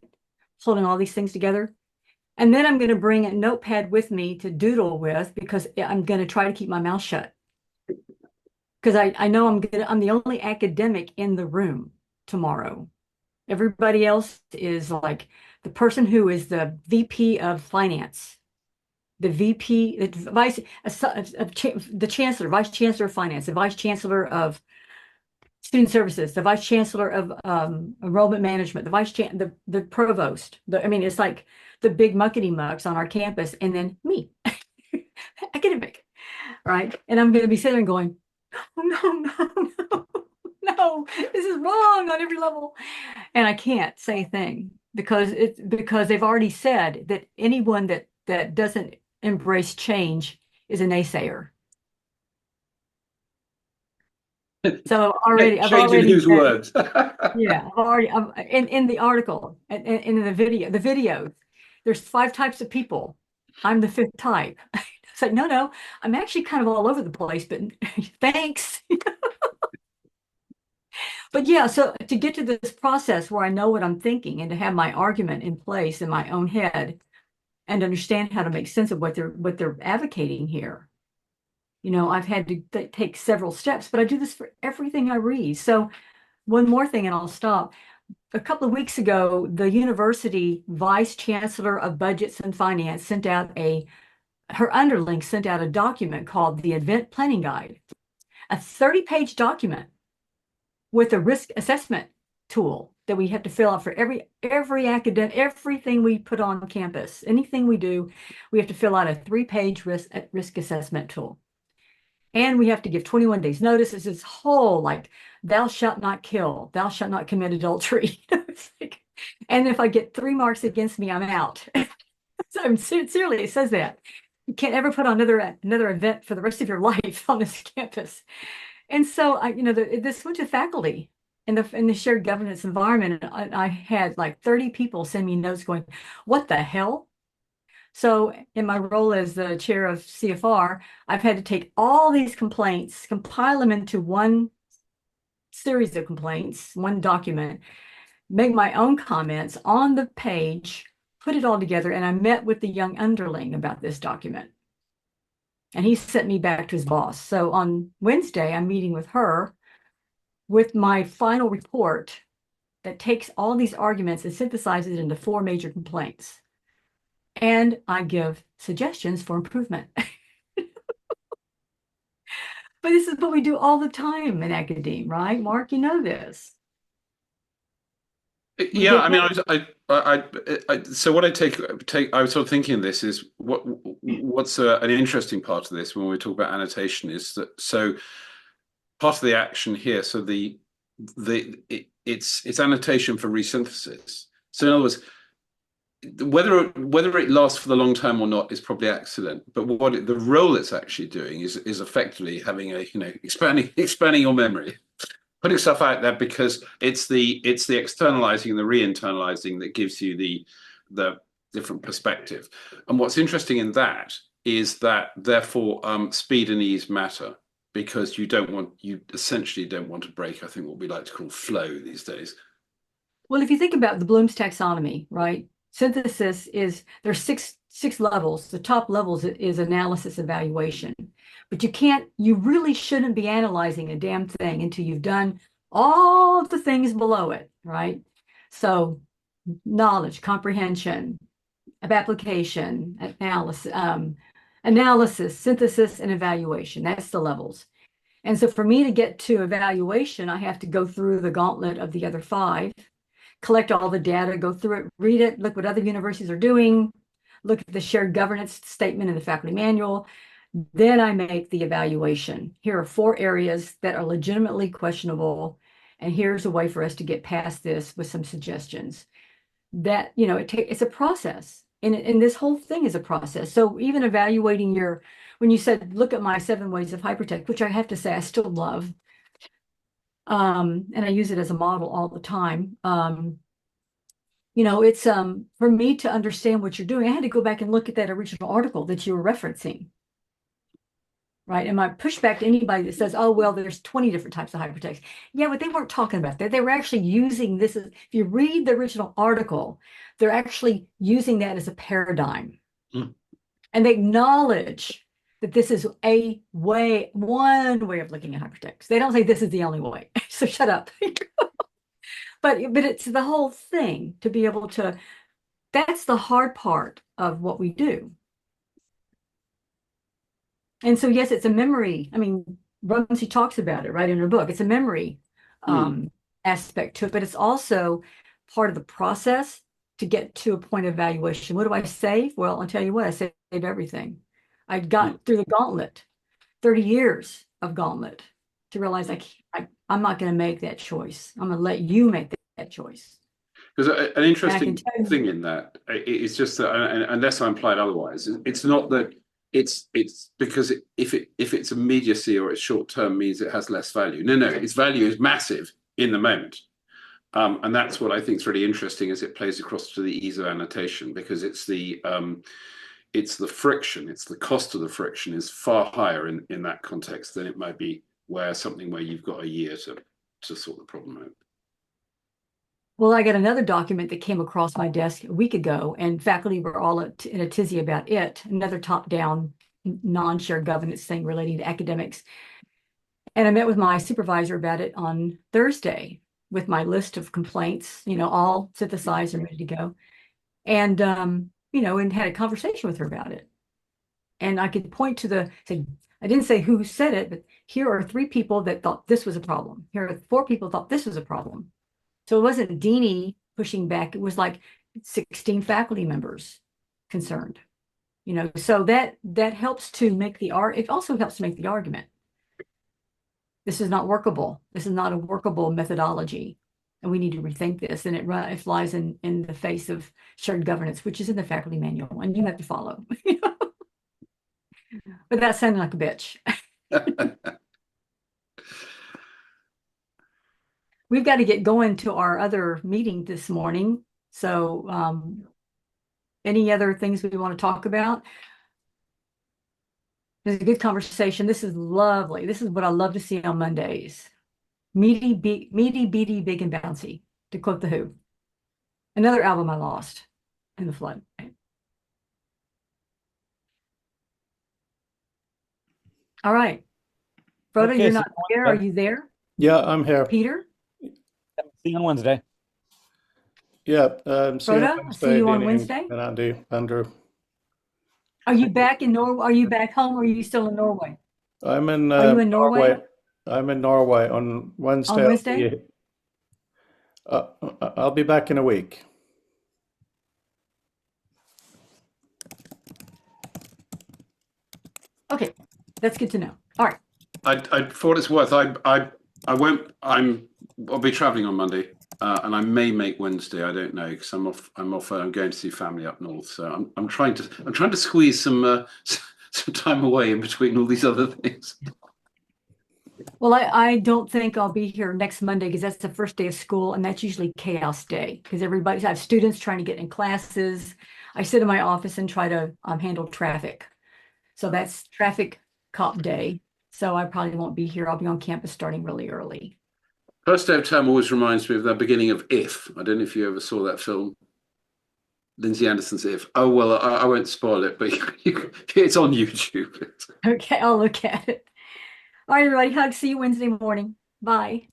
Holding all these things together. And then I'm going to bring a notepad with me to doodle with because I'm going to try to keep my mouth shut. Because I know I'm the only academic in the room tomorrow. Everybody else is like the person who is the VP of finance, the VP, the chancellor, vice chancellor of finance, the vice chancellor of student services, the vice chancellor of enrollment management, the provost. It's like the big muckety mucks on our campus, and then me, academic, right? And I'm going to be sitting there going, no, this is wrong on every level, and I can't say a thing because they've already said that anyone that doesn't embrace change is a naysayer. So I've already whose words? Yeah, in the article and in the videos, there's 5 types of people. I'm the 5th type. It's like, no, I'm actually kind of all over the place, but thanks. But yeah, so to get to this process where I know what I'm thinking and to have my argument in place in my own head and understand how to make sense of what they're advocating here. I've had to take several steps, but I do this for everything I read. So one more thing, and I'll stop. A couple of weeks ago, the university vice chancellor of budgets and finance her underling sent out a document called the Event Planning Guide, a 30-page document with a risk assessment tool that we have to fill out for every academic, everything we put on campus, anything we do, we have to fill out a 3-page risk assessment tool. And we have to give 21 days notice. It's this whole like, thou shalt not kill, thou shalt not commit adultery. And if I get 3 marks against me, I'm out. So sincerely, it says that. You can't ever put on another event for the rest of your life on this campus. And so this went to faculty in the shared governance environment. And I had like 30 people send me notes going, what the hell? So in my role as the chair of CFR, I've had to take all these complaints, compile them into one series of complaints, one document, make my own comments on the page, put it all together, and I met with the young underling about this document. And he sent me back to his boss. So on Wednesday, I'm meeting with her with my final report that takes all these arguments and synthesizes it into 4 major complaints. And I give suggestions for improvement. But this is what we do all the time in academia, right? Mark, you know this. Yeah, I mean, so what I take, I was sort of thinking of this is what's an interesting part of this when we talk about annotation is that so part of the action here, so it's annotation for resynthesis. So in other words, whether it lasts for the long term or not is probably accident. But the role it's actually doing is effectively having a expanding your memory, putting stuff out there because it's the externalizing and the re-internalizing that gives you the different perspective. And what's interesting in that is that therefore speed and ease matter because you essentially don't want to break, I think, what we like to call flow these days. Well, if you think about the Bloom's taxonomy, right? Synthesis is there's six levels. The top levels is analysis evaluation. But you really shouldn't be analyzing a damn thing until you've done all of the things below it, right? So knowledge, comprehension, of application, analysis, synthesis, and evaluation. That's the levels. And so for me to get to evaluation, I have to go through the gauntlet of the other 5, collect all the data, go through it, read it, look what other universities are doing, look at the shared governance statement in the faculty manual. Then I make the evaluation. Here are 4 areas that are legitimately questionable, and here's a way for us to get past this with some suggestions. That, it's a process, and this whole thing is a process. So even evaluating when you said, look at my 7 ways of hypertext, which I have to say I still love, and I use it as a model all the time. It's for me to understand what you're doing, I had to go back and look at that original article that you were referencing. Right. And my pushback to anybody that says, oh, well, there's 20 different types of hypertext. Yeah, but they weren't talking about that. They were actually using this if you read the original article, they're actually using that as a paradigm. Mm. And they acknowledge that this is one way of looking at hypertext. They don't say this is the only way. So shut up. But it's the whole thing to be able to, that's the hard part of what we do. And so, yes, it's a memory. I mean, Rumsey talks about it right in her book. It's a memory aspect to it, but it's also part of the process to get to a point of evaluation. What do I save? Well, I'll tell you what, I saved everything. I got through the gauntlet, 30 years of gauntlet to realize I'm not going to make that choice. I'm going to let you make that choice. Because an interesting thing in that is just that, unless I'm implied otherwise, it's not that it's because if it's immediacy or it's short term means it has less value. No, its value is massive in the moment. And that's what I think is really interesting as it plays across to the ease of annotation, because it's the friction, it's the cost of the friction is far higher in that context than it might be where you've got a year to sort the problem out. Well, I got another document that came across my desk a week ago, and faculty were all in a tizzy about it, another top-down non-shared governance thing relating to academics. And I met with my supervisor about it on Thursday with my list of complaints, all synthesized and ready to go. And, and had a conversation with her about it. And I could point to I didn't say who said it, but here are 3 people that thought this was a problem. Here are 4 people thought this was a problem. So it wasn't Dene pushing back. It was like 16 faculty members concerned, so that helps to make it also helps to make the argument. This is not workable. This is not a workable methodology, and we need to rethink this. And it flies in the face of shared governance, which is in the faculty manual, and you have to follow. But that sounded like a bitch. We've got to get going to our other meeting this morning. So Any other things we want to talk about? It's a good conversation. This is lovely. This is what I love to see on Mondays. Meaty, beady, big and bouncy, to quote The Who. Another album I lost in the flood. All right. Frodo, Okay, you're see not you there. Are Wednesday. you there? Yeah, I'm here. Peter? See you on Wednesday. Yeah, see you on Frodo, I'll see Wednesday, you on Dene Wednesday. and Andy, Andrew. Are you back in Norway? Are you back home or are you still in Norway? I'm in Are you in Norway Norway. I'm in Norway on on Wednesday. Wednesday? I'll be back in a week. Okay, that's good to know. All right. For what it's worth, I won't. I'll be traveling on Monday, and I may make Wednesday. I don't know because I'm off. I'm going to see family up north. So I'm trying to squeeze some some time away in between all these other things. Well, I don't think I'll be here next Monday because that's the first day of school, and that's usually chaos day because I have students trying to get in classes. I sit in my office and try to handle traffic. So that's traffic cop day. So I probably won't be here. I'll be on campus starting really early. First day of term always reminds me of the beginning of If. I don't know if you ever saw that film. Lindsay Anderson's If. Oh, well, I won't spoil it, but it's on YouTube. Okay, I'll look at it. All right, everybody. Hug. See you Wednesday morning. Bye.